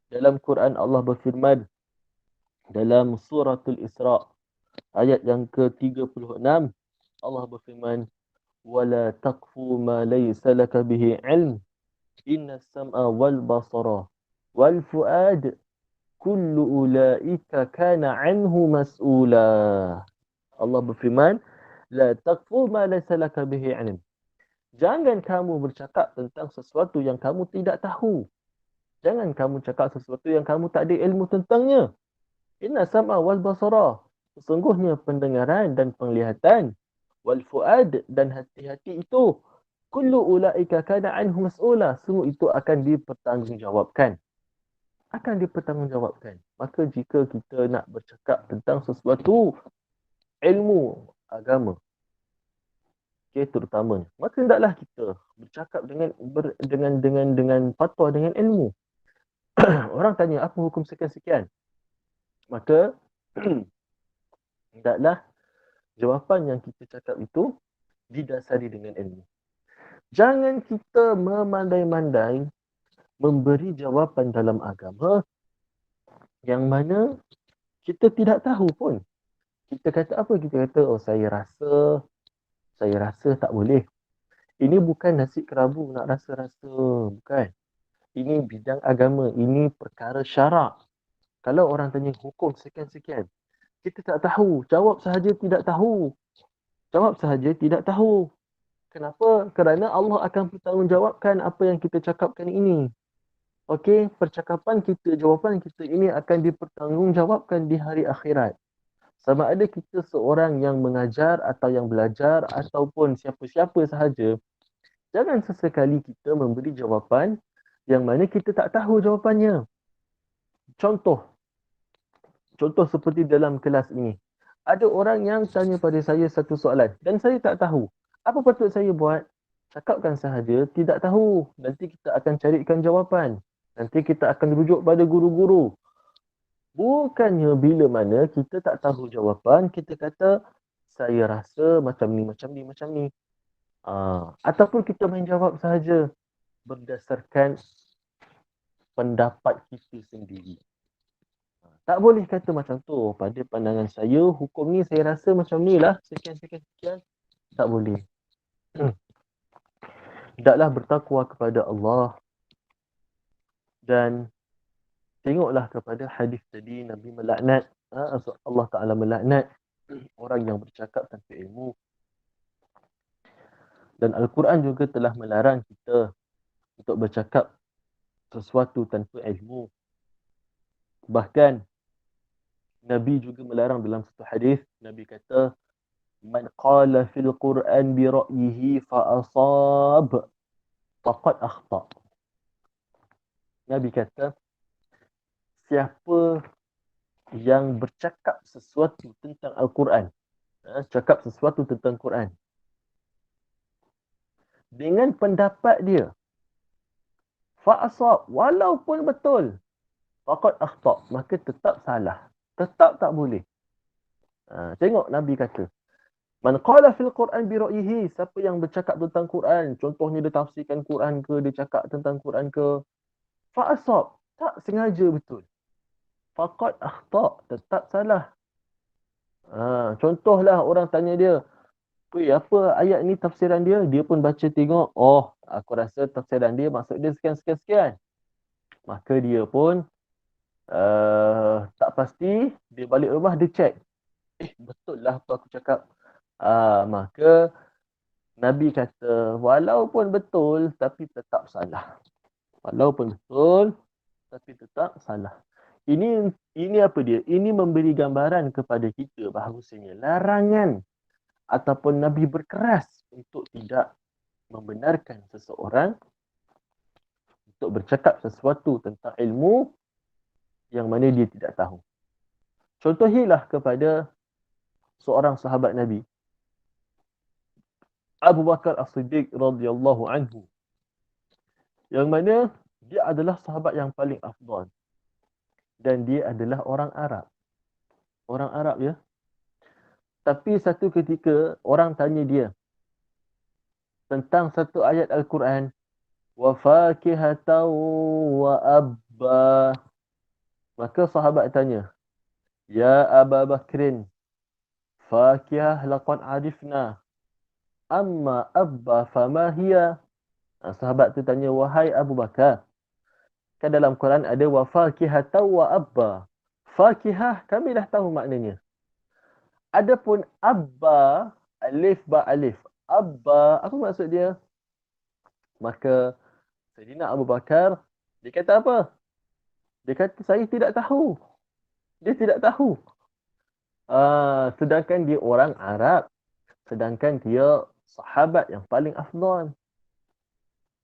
Dalam Quran Allah berfirman dalam suratul Isra ayat yang ke-36, Allah berfirman wala taqfu ma laysa laka bihi ilm inna sam'a wal basara wal fuad kullu ulaika kana anhu mas'ula. Allah berfirman la taqfu ma laysa laka bihi ilm. Jangan kamu bercakap tentang sesuatu yang kamu tidak tahu. Jangan kamu cakap sesuatu yang kamu tak ada ilmu tentangnya. Inna sam'a wal basara. Sesungguhnya pendengaran dan penglihatan. Wal fuad dan hati-hati itu. Kullu ulaika kana anhu mas'ula. Semua itu akan dipertanggungjawabkan. Akan dipertanggungjawabkan. Maka jika kita nak bercakap tentang sesuatu ilmu agama, terutamanya, maka hendaklah kita bercakap dengan fatwa dengan ilmu. Orang tanya apa hukum sekian-sekian, maka hendaklah jawapan yang kita cakap itu didasari dengan ilmu. Jangan kita memandai-mandai memberi jawapan dalam agama yang mana kita tidak tahu pun. Kita kata apa? Kita kata, oh saya rasa tak boleh. Ini bukan nasi kerabu nak rasa-rasa, bukan. Ini bidang agama, ini perkara syarak. Kalau orang tanya hukum sekian-sekian, kita tak tahu, jawab sahaja tidak tahu. Jawab sahaja tidak tahu. Kenapa? Kerana Allah akan bertanggungjawabkan apa yang kita cakapkan ini. Okey, percakapan kita, jawapan kita ini akan dipertanggungjawabkan di hari akhirat. Sama ada kita seorang yang mengajar atau yang belajar ataupun siapa-siapa sahaja, jangan sesekali kita memberi jawapan yang mana kita tak tahu jawapannya. Contoh seperti dalam kelas ini. Ada orang yang tanya pada saya satu soalan dan saya tak tahu. Apa patut saya buat? Cakapkan sahaja tidak tahu. Nanti kita akan carikan jawapan. Nanti kita akan rujuk pada guru-guru. Bukannya bila mana kita tak tahu jawapan, kita kata, saya rasa macam ni. Ataupun kita main jawab sahaja berdasarkan pendapat kita sendiri. Tak boleh kata macam tu. Pada pandangan saya, hukum ni saya rasa macam ni lah. Sekian. Tak boleh. Hendaklah bertakwa kepada Allah. Dan tengoklah kepada hadis tadi, Nabi melaknat. Allah Ta'ala melaknat orang yang bercakap tanpa ilmu. Dan Al-Quran juga telah melarang kita untuk bercakap sesuatu tanpa ilmu. Bahkan Nabi juga melarang dalam satu hadis. Nabi kata, man qala fil Quran bi ra'yihi fa asab faqad akhta. Nabi kata, siapa yang bercakap sesuatu tentang Al-Quran, cakap sesuatu tentang Quran dengan pendapat dia, fa asab, walaupun betul, faqad akhta, maka tetap salah, tetap tak boleh. Tengok Nabi kata, man qala fil Quran bi ra'yihi, siapa yang bercakap tentang Quran, contohnya dia tafsirkan Quran ke, dia cakap tentang Quran ke, fa asab, tak sengaja betul, faqad akhta, tetap salah. Contohlah orang tanya dia, apa ayat ni tafsiran dia? Dia pun baca tengok, oh aku rasa tafsiran dia maksud dia sekian. Maka dia pun tak pasti, dia balik rumah dia cek. Betul lah apa aku cakap. Maka Nabi kata, walaupun betul tapi tetap salah. Walaupun betul tapi tetap salah. Ini apa dia? Ini memberi gambaran kepada kita bahawasanya larangan ataupun Nabi berkeras untuk tidak membenarkan seseorang untuk bercakap sesuatu tentang ilmu yang mana dia tidak tahu. Contohilah kepada seorang sahabat Nabi, Abu Bakar As-Siddiq radhiyallahu anhu, yang mana dia adalah sahabat yang paling afdal dan dia adalah orang Arab. Orang Arab ya. Tapi satu ketika orang tanya dia tentang satu ayat Al-Quran, wa fakihatan wa abba. Maka sahabat tanya, ya Aba Bakrin, fakihah laqad arifna, amma abba fama hiya. Sahabat tu tanya, wahai Abu Bakar, kan dalam Quran ada wa fakihatan wa abba. Fakihah kami dah tahu maknanya. Adapun abba, alif ba alif. Abba, apa maksud dia? Maka Sayyidina Abu Bakar, dia kata apa? Dia kata, saya tidak tahu. Dia tidak tahu. Sedangkan dia orang Arab. Sedangkan dia sahabat yang paling afdal.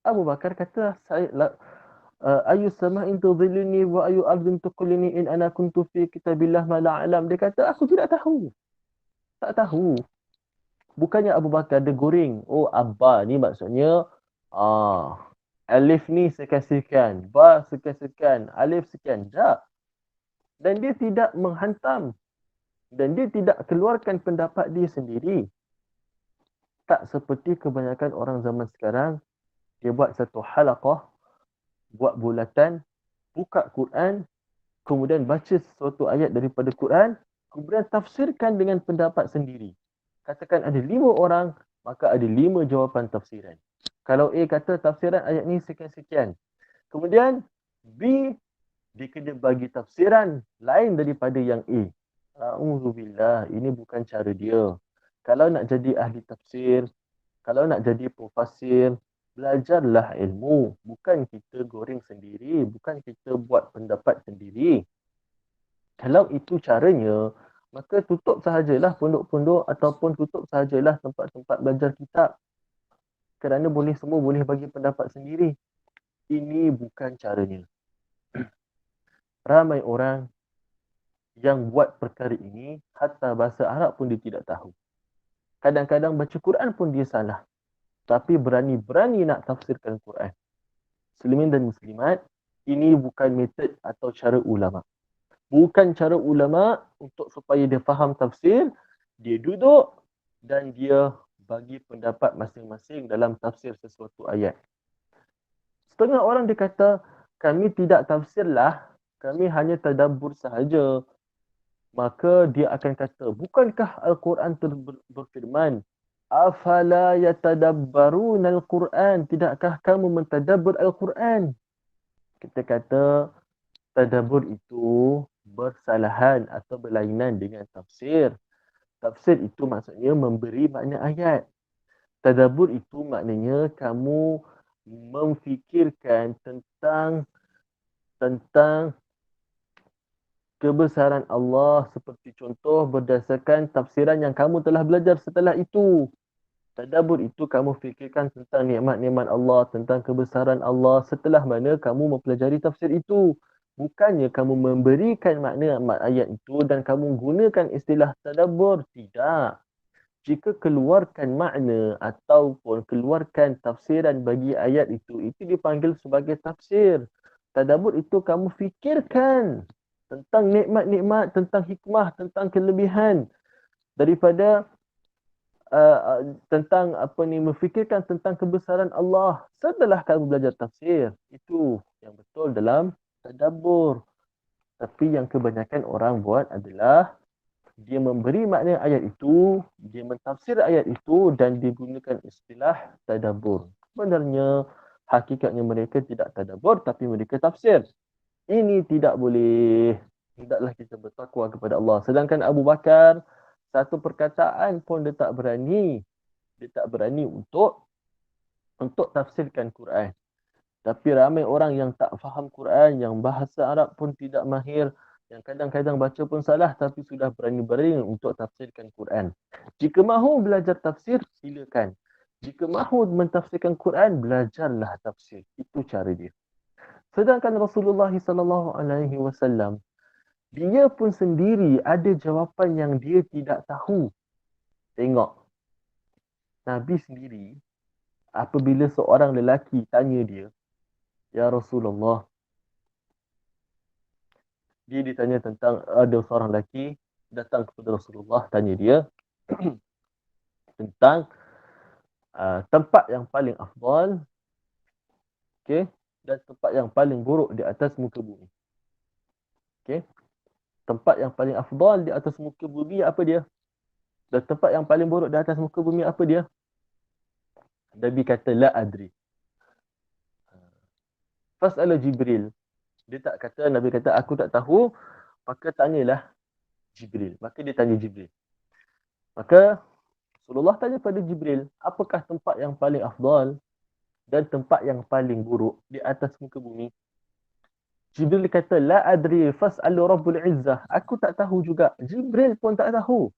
Abu Bakar kata, ayu sama'in tudhillini wa ayu ardin tuqlini in ana kuntu fi kitabillah ma la'alam. Dia kata, aku tidak tahu. Tak tahu. Bukannya Abu Bakar dia goreng. Oh, Abba ni maksudnya alif ni sekian-sekian, ba sekian-sekian, alif sekian. Tak. Dan dia tidak menghantam. Dan dia tidak keluarkan pendapat dia sendiri. Tak seperti kebanyakan orang zaman sekarang, dia buat satu halaqah, buat bulatan, buka Quran, kemudian baca sesuatu ayat daripada Quran, kemudian tafsirkan dengan pendapat sendiri. Katakan ada 5 orang, maka ada 5 jawapan tafsiran. Kalau A kata tafsiran ayat ni sekian-sekian. Kemudian B, dia kena bagi tafsiran lain daripada yang A. A'udzubillah, ini bukan cara dia. Kalau nak jadi ahli tafsir, kalau nak jadi profesor, belajarlah ilmu. Bukan kita goreng sendiri, bukan kita buat pendapat sendiri. Kalau itu caranya, maka tutup sahajalah pondok-pondok ataupun tutup sahajalah tempat-tempat belajar kitab. Kerana semua boleh bagi pendapat sendiri. Ini bukan caranya. Ramai orang yang buat perkara ini, hatta bahasa Arab pun dia tidak tahu. Kadang-kadang baca Quran pun dia salah. Tapi berani-berani nak tafsirkan Quran. Muslimin dan Muslimat, ini bukan metod atau cara ulama. Bukan cara ulama untuk supaya dia faham tafsir, dia duduk dan dia bagi pendapat masing-masing dalam tafsir sesuatu ayat. Setengah orang dia kata, kami tidak tafsirlah, kami hanya tadabbur sahaja. Maka dia akan kata, bukankah Al-Quran berfirman, afala yatadabbaruna al-Quran, tidakkah kamu mentadabbur Al-Quran? Kita kata, tadabbur itu bersalahan atau berlainan dengan tafsir. Tafsir itu maksudnya memberi makna ayat. Tadabbur itu maknanya kamu memfikirkan tentang kebesaran Allah, seperti contoh berdasarkan tafsiran yang kamu telah belajar setelah itu. Tadabbur itu kamu fikirkan tentang nikmat-nikmat Allah, tentang kebesaran Allah setelah mana kamu mempelajari tafsir itu. Bukannya kamu memberikan makna ayat itu dan kamu gunakan istilah tadabbur. Tidak. Jika keluarkan makna ataupun keluarkan tafsiran bagi ayat itu dipanggil sebagai tafsir. Tadabbur itu kamu fikirkan tentang nikmat-nikmat, tentang hikmah, tentang kelebihan daripada tentang memfikirkan tentang kebesaran Allah setelah kamu belajar tafsir. Itu yang betul dalam tadabbur. Tapi yang kebanyakan orang buat adalah dia memberi makna ayat itu, dia mentafsir ayat itu dan digunakan istilah tadabbur. Sebenarnya hakikatnya mereka tidak tadabbur tapi mereka tafsir. Ini tidak boleh. Hendaklah kita bertakwa kepada Allah. Sedangkan Abu Bakar, satu perkataan pun dia tak berani. Dia tak berani untuk tafsirkan Quran. Tapi ramai orang yang tak faham Quran, yang bahasa Arab pun tidak mahir, yang kadang-kadang baca pun salah tapi sudah berani-berani untuk tafsirkan Quran. Jika mahu belajar tafsir, silakan. Jika mahu mentafsirkan Quran, belajarlah tafsir. Itu cara dia. Sedangkan Rasulullah SAW Dia pun sendiri ada jawapan yang dia tidak tahu. Tengok, Nabi sendiri apabila seorang lelaki tanya dia, "Ya Rasulullah," dia ditanya tentang ada seorang lelaki datang kepada Rasulullah, tanya dia tentang tempat yang paling afdal, okey, dan tempat yang paling buruk di atas muka bumi. Okey. Tempat yang paling afdal di atas muka bumi apa dia? Dan tempat yang paling buruk di atas muka bumi apa dia? Nabi kata la adri. Fas'ala Jibril. Dia tak kata, Nabi kata aku tak tahu, maka tanyalah Jibril. Maka dia tanya Jibril. Maka Rasulullah tanya pada Jibril, apakah tempat yang paling afdal dan tempat yang paling buruk di atas muka bumi? Jibril kata, la adri fas'alu Rabbul Izzah. Aku tak tahu juga. Jibril pun tak tahu.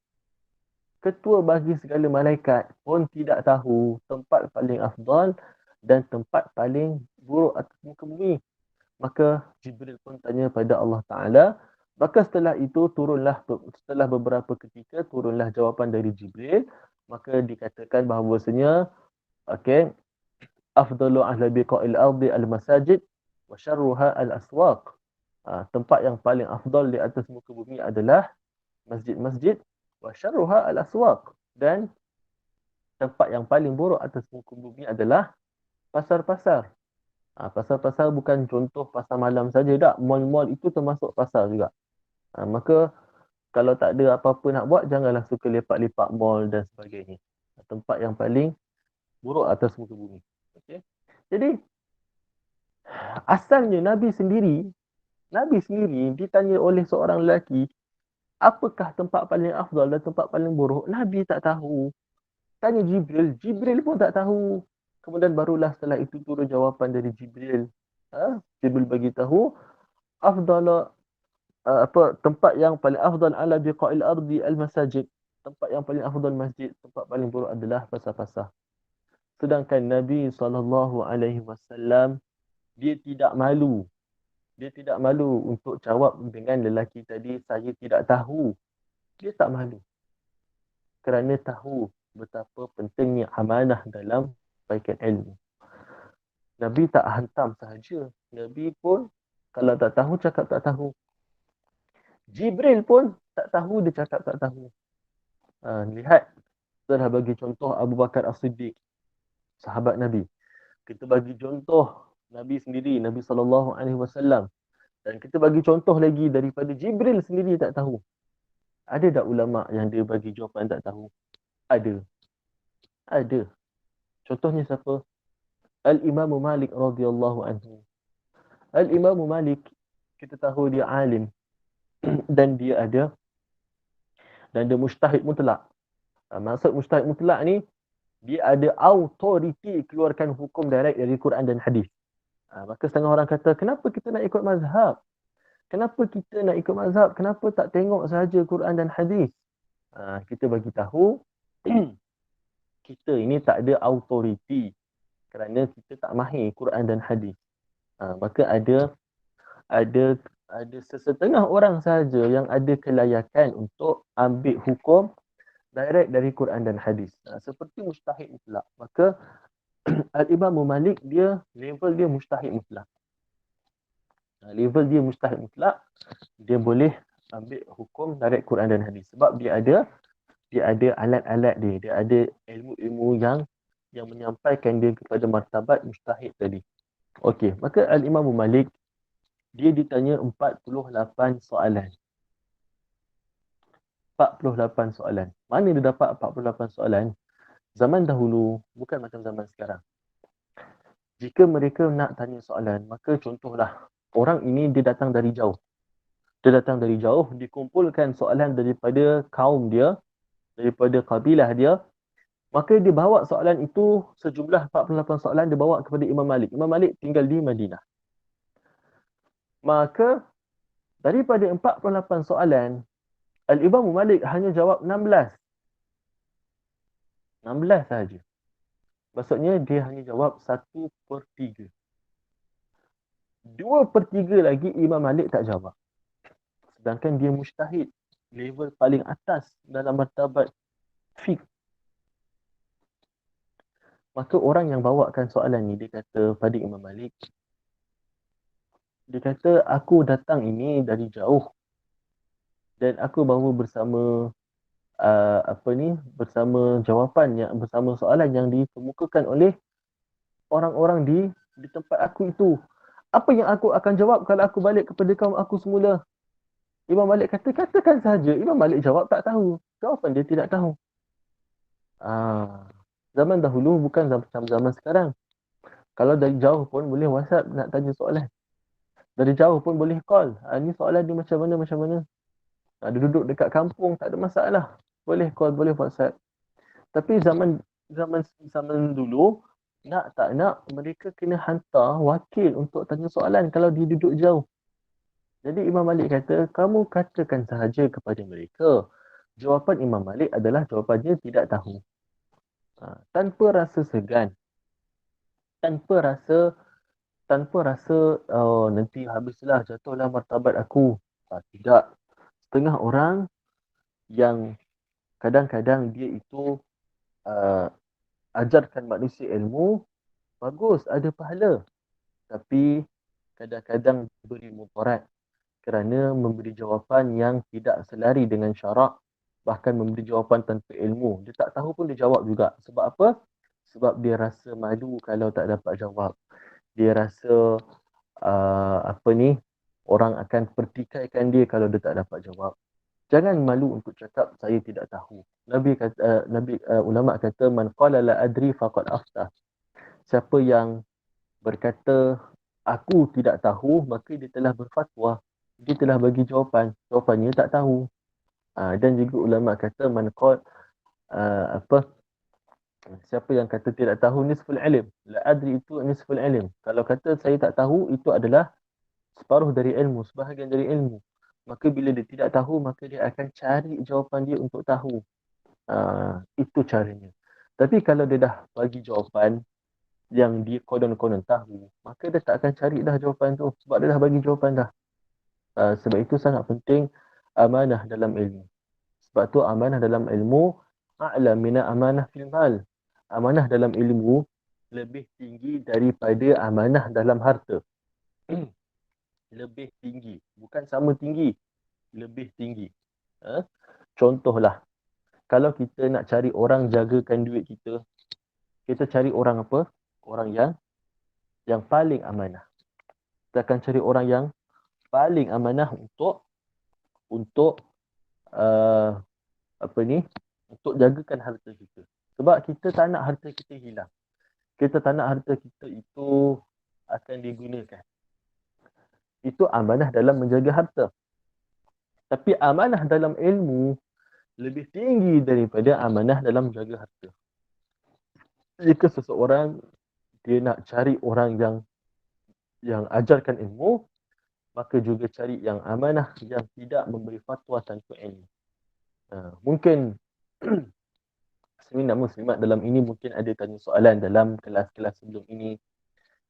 Ketua bagi segala malaikat pun tidak tahu tempat paling afdal dan tempat paling buruk atas muka bumi. Maka Jibril pun tanya pada Allah Ta'ala. Maka setelah itu setelah beberapa ketika turunlah jawapan dari Jibril. Maka dikatakan bahawasanya, okay, afdalu ahla biqa'il ardi al-masajid wa syarruha al-aswaq. Tempat yang paling afdal di atas muka bumi adalah masjid-masjid, wa syarruha al-aswaq, dan tempat yang paling buruk atas muka bumi adalah pasar-pasar. Pasar-pasar bukan contoh pasar malam saja, tak. Mall-mall itu termasuk pasar juga. Maka kalau tak ada apa-apa nak buat, janganlah suka lepak-lepak mall dan sebagainya. Tempat yang paling buruk atas muka bumi. Okay? Jadi asalnya Nabi sendiri ditanya oleh seorang lelaki, apakah tempat paling afdal dan tempat paling buruk? Nabi tak tahu. Tanya Jibril, Jibril pun tak tahu. Kemudian barulah setelah itu turun jawapan dari Jibril. Jibril bagi tahu, afdal tempat yang paling afdal ala biqa'il ardi al-masajid. Tempat yang paling afdal masjid, tempat paling buruk adalah pasar-pasar. Sedangkan Nabi SAW, dia tidak malu. Dia tidak malu untuk jawab dengan lelaki tadi, saya tidak tahu. Dia tak malu. Kerana tahu betapa pentingnya amanah dalam sampaikan ilmu. Nabi tak hantam sahaja. Nabi pun kalau tak tahu, cakap tak tahu. Jibril pun tak tahu, dia cakap tak tahu. Lihat, kita dah bagi contoh Abu Bakar As-Siddiq, sahabat Nabi. Kita bagi contoh Nabi sendiri, Nabi SAW. Dan kita bagi contoh lagi daripada Jibril sendiri tak tahu. Ada tak ulama' yang dia bagi jawapan tak tahu? Ada. Ada. Contohnya siapa? Al-Imam Malik radhiyallahu anhu. Al-Imam Malik, kita tahu dia alim dan dia mujtahid mutlak. Maksud mujtahid mutlak ni, dia ada autoriti keluarkan hukum direct dari Quran dan hadis. Maka setengah orang kata, kenapa kita nak ikut mazhab? Kenapa kita nak ikut mazhab? Kenapa tak tengok sahaja Quran dan hadis? Kita bagi tahu, kita ini tak ada autoriti kerana kita tak mahir Quran dan hadis. Maka ada sesetengah orang sahaja yang ada kelayakan untuk ambil hukum direct dari Quran dan hadis. Seperti mujtahid mutlak. Maka Al-Imam Malik, level dia mujtahid mutlak. Level dia mujtahid mutlak, dia boleh ambil hukum direct Quran dan hadis. Sebab dia ada alat-alat dia ada ilmu-ilmu yang menyampaikan dia kepada martabat mujtahid tadi. Okey, maka Al-Imam Malik, dia ditanya 48 soalan. 48 soalan. Mana dia dapat 48 soalan? Zaman dahulu bukan macam zaman sekarang. Jika mereka nak tanya soalan, maka contohlah, orang ini dia datang dari jauh. Dia datang dari jauh, dikumpulkan soalan daripada kaum dia, daripada kabilah dia, maka dia bawa soalan itu, sejumlah 48 soalan dia bawa kepada Imam Malik. Imam Malik tinggal di Madinah. Maka daripada 48 soalan, Al-Imam Malik hanya jawab 16. 16 sahaja. Maksudnya dia hanya jawab 1/3. 2/3 lagi Imam Malik tak jawab. sedangkan dia mujtahid, level paling atas dalam martabat fiqh. Maka orang yang bawakan soalan ni, dia kata pada Imam Malik, dia kata aku datang ini dari jauh dan aku bawa bersama bersama jawapan yang, bersama soalan yang dikemukakan oleh orang-orang di tempat aku itu. Apa yang aku akan jawab kalau aku balik kepada kaum aku semula? Imam Malik kata, katakan sahaja. Imam Malik jawab tak tahu. Jawapan dia tidak tahu. Zaman dahulu bukan macam zaman sekarang. Kalau dari jauh pun boleh WhatsApp nak tanya soalan. Dari jauh pun boleh call. Ni soalan dia macam mana. Ada duduk dekat kampung, tak ada masalah. Boleh call, boleh WhatsApp. Tapi zaman dulu, nak tak nak, mereka kena hantar wakil untuk tanya soalan kalau dia duduk jauh. Jadi Imam Malik kata, kamu katakan sahaja kepada mereka. Jawapan Imam Malik adalah jawapannya tidak tahu. Tanpa rasa segan. Tanpa rasa, oh, nanti habislah, jatuhlah martabat aku. Tidak. Setengah orang yang kadang-kadang dia itu ajarkan manusia ilmu, bagus, ada pahala. Tapi kadang-kadang beri mudarat kerana memberi jawapan yang tidak selari dengan syarak, bahkan memberi jawapan tanpa ilmu. Dia tak tahu pun dia jawab juga. Sebab apa? Sebab dia rasa malu kalau tak dapat jawab. Dia rasa orang akan pertikaikan dia kalau dia tak dapat jawab. Jangan malu untuk cakap saya tidak tahu. Ulama kata man qala la adri faqad afta. Siapa yang berkata aku tidak tahu, maka dia telah berfatwa. Dia telah bagi jawapan. Jawapannya tak tahu. Dan juga ulama kata man qala siapa yang kata tidak tahu nisful ilm. La adri itu nisful ilm. Kalau kata saya tak tahu, itu adalah separuh dari ilmu, sebahagian dari ilmu. Maka bila dia tidak tahu, maka dia akan cari jawapan dia untuk tahu. Itu caranya. Tapi kalau dia dah bagi jawapan yang dia konon-konon tahu, maka dia tak akan cari dah jawapan tu. Sebab dia dah bagi jawapan dah. Sebab itu sangat penting amanah dalam ilmu. Sebab tu amanah dalam ilmu a'la mina amanah fil mal. Amanah dalam ilmu lebih tinggi daripada amanah dalam harta. Lebih tinggi. Bukan sama tinggi. Lebih tinggi. Contohlah, kalau kita nak cari orang jagakan duit kita, kita cari orang apa? Orang yang paling amanah. Kita akan cari orang yang paling amanah untuk untuk jagakan harta kita. Sebab kita tak nak harta kita hilang. Kita tak nak harta kita itu akan digunakan. Itu amanah dalam menjaga harta. Tapi amanah dalam ilmu lebih tinggi daripada amanah dalam menjaga harta. Jika seseorang dia nak cari orang yang ajarkan ilmu, maka juga cari yang amanah, yang tidak memberi fatwa tanpa ilmu. Mungkin muslimat dalam ini mungkin ada tanya soalan dalam kelas-kelas sebelum ini,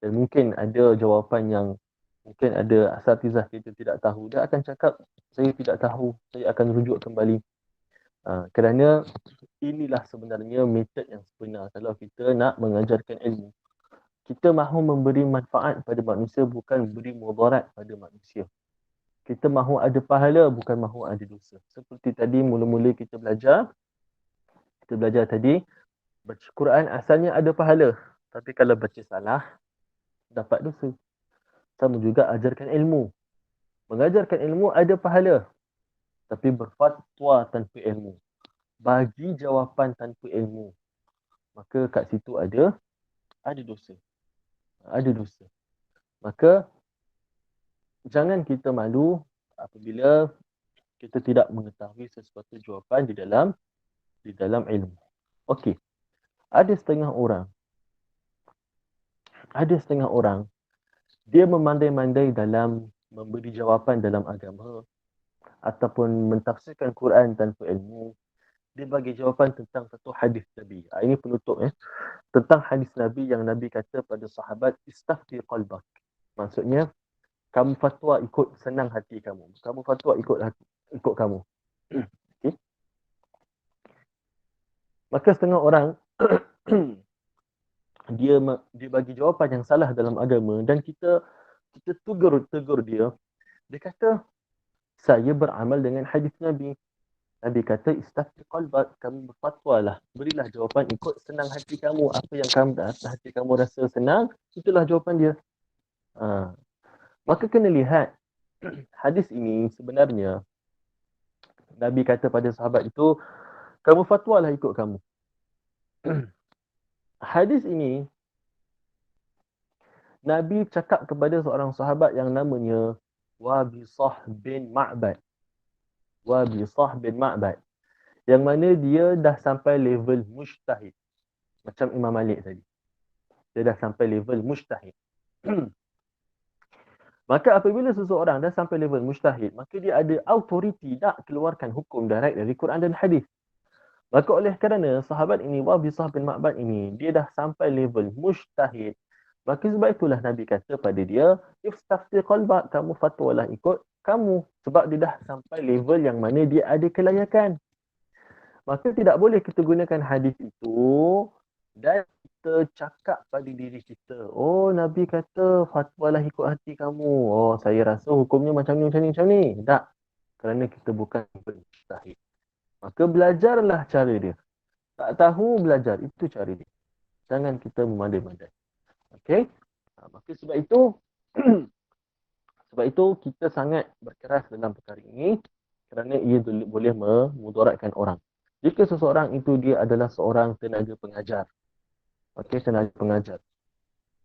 dan mungkin ada jawapan yang mungkin ada asatizah kita tidak tahu. Dia akan cakap, saya tidak tahu, saya akan rujuk kembali. Kerana inilah sebenarnya metod yang sebenar kalau kita nak mengajarkan ilmu. Kita mahu memberi manfaat pada manusia, bukan beri mudarat pada manusia. Kita mahu ada pahala, bukan mahu ada dosa. Seperti tadi mula-mula kita belajar tadi, baca Quran asalnya ada pahala. Tapi kalau baca salah, dapat dosa. Sama juga ajarkan ilmu. Mengajarkan ilmu ada pahala. Tapi berfatwa tanpa ilmu, bagi jawapan tanpa ilmu, maka kat situ ada dosa. Ada dosa. Maka jangan kita malu apabila kita tidak mengetahui sesuatu jawapan di dalam ilmu. Okey. Ada setengah orang dia memandai-mandai dalam memberi jawapan dalam agama ataupun mentafsirkan Quran tanpa ilmu. Dia bagi jawapan tentang satu hadis Nabi. Ini penutup tentang hadis Nabi yang Nabi kata pada sahabat, istafti qalbak. Maksudnya, kamu fatwa ikut senang hati kamu. Kamu fatwa ikut kamu. Okay? Maka setengah orang dia bagi jawapan yang salah dalam agama dan kita tegur dia. Dia kata, saya beramal dengan hadis Nabi. Nabi kata, istafti qalbak, kamu berfatwalah. Berilah jawapan ikut senang hati kamu. Apa yang hati kamu rasa senang, itulah jawapan dia. Maka kena lihat, hadis ini sebenarnya, Nabi kata pada sahabat itu, kamu fatwalah ikut kamu. Hadis ini, Nabi cakap kepada seorang sahabat yang namanya Wabisah bin Ma'bad. Wabisah bin Ma'bad. Yang mana dia dah sampai level mujtahid. Macam Imam Malik tadi. Dia dah sampai level mujtahid. Maka apabila seseorang dah sampai level mujtahid, maka dia ada autoriti nak keluarkan hukum direct dari Quran dan hadis. Maka oleh kerana sahabat ini, Wabisah bin Ma'bad ini, dia dah sampai level mujtahid. Maka sebab itulah Nabi kata pada dia, Iftafti qalbak, kamu fatwalah ikut kamu. Sebab dia dah sampai level yang mana dia ada kelayakan. Maka tidak boleh kita gunakan hadis itu dan kita cakap pada diri kita, oh Nabi kata fatwalah ikut hati kamu. Oh saya rasa hukumnya macam ni, macam ni, macam ni. Tak. Kerana kita bukan mujtahid. Maka belajarlah cara dia. Tak tahu belajar, itu cara dia. Jangan kita memandai-mandai. Okey? Maka sebab itu sebab itu kita sangat berkeras dalam perkara ini kerana ia boleh memudaratkan orang. Jika seseorang itu dia adalah seorang tenaga pengajar. Okey, tenaga pengajar.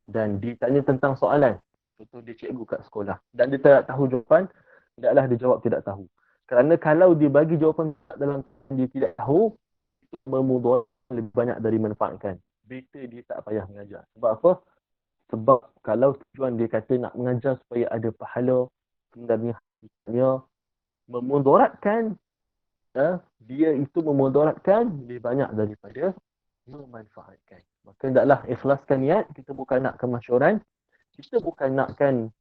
Dan ditanya tentang soalan. Contoh dia cikgu kat sekolah. Dan dia tak tahu jawapan, tidaklah dia jawab tidak tahu. Kerana kalau dia bagi jawapan dalam dia tidak tahu, itu memudaratkan lebih banyak dari manfaatkan. Better dia tak payah mengajar. Sebab apa? Sebab kalau tujuan dia kata nak mengajar supaya ada pahala, sebenarnya memudaratkan, dia itu memudaratkan lebih banyak daripada memanfaatkan. Maka hendaklah ikhlaskan niat, kita bukan nak kemasyhuran, kita bukan nakkan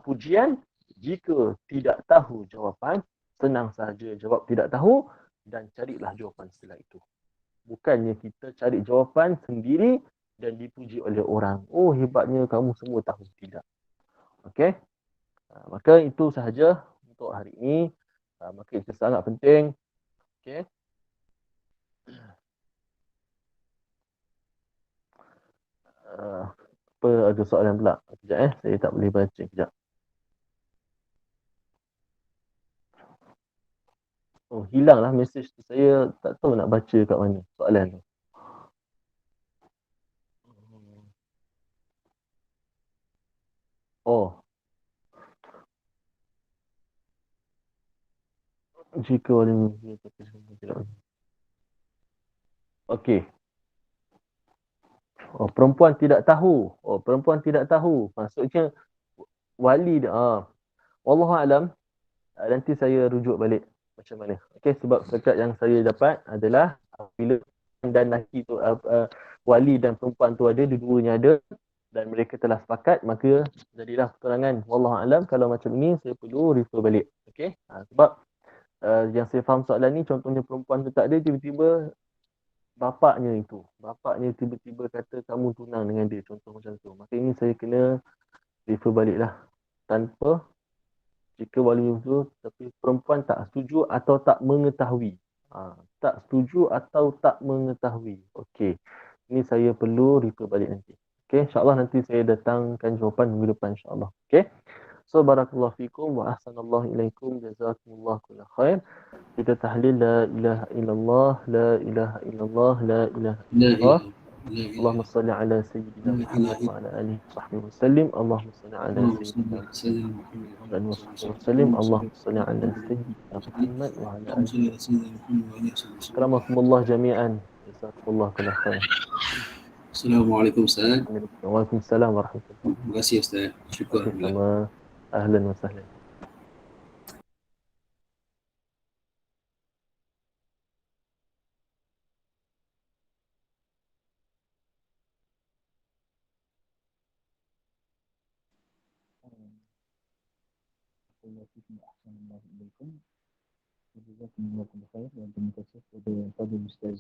pujian. Jika tidak tahu jawapan, senang sahaja jawab tidak tahu dan carilah jawapan setelah itu. Bukannya kita cari jawapan sendiri dan dipuji oleh orang. Oh hebatnya kamu semua tahu. Tidak. Okey? Maka itu sahaja untuk hari ini. Maka itu sangat penting. Okey? Apa ada soalan pula? Sekejap saya tak boleh baca sekejap. Oh, hilanglah mesej tu. Saya tak tahu nak baca kat mana soalan tu. Oh. Jika wali murid tidak. Okey. Oh, perempuan tidak tahu. Oh, perempuan tidak tahu. Maksudnya wali dia. Wallahu alam. Nanti saya rujuk balik macam mana. Okey, sebab setakat yang saya dapat adalah bila dan lelaki tu wali dan perempuan tu ada, dua-duanya ada dan mereka telah sepakat, maka jadilah pertolongan. Wallahu alam, kalau macam ini saya perlu refer balik. Okey? Sebab yang saya faham soalan ni, contohnya perempuan tu tak ada, tiba-tiba bapaknya tiba-tiba kata kamu tunang dengan dia, contoh macam tu. Maka ini saya kena refer baliklah. Tanpa jika wali itu tapi perempuan tak setuju atau tak mengetahui. Tak setuju atau tak mengetahui. Okey. Ini saya perlu refer balik nanti. Okey, insya-Allah nanti saya datangkan jawapan minggu depan insya-Allah. Okey. So barakallahu fikum wa ahsanallahu ilaikum, jazakumullah kulla khair. Kita tahlil la ilaha illallah, la ilaha illallah, la ilaha illallah. Allahumma salli ala sayyidina Muhammad wa ala alihi wa sahbihi wasallim. Allahumma salli ala sayyidina Muhammad wa sahbihi wasallim. Allahumma salli ala sayyidina Muhammad wa ala alihi wa sahbihi. Akramakumullah jami'an. Jazakumullah kulla khair. Assalamualaikum Ustaz. Waalaikumsalam warahmatullahi. Terima kasih Ustaz. Syukur. Sama. Ahlan wa sahlan. barakallahu fikum wa ahsanallahu ilaikum. Jazakumullahu khairan dan terima kasih kepada Ustaz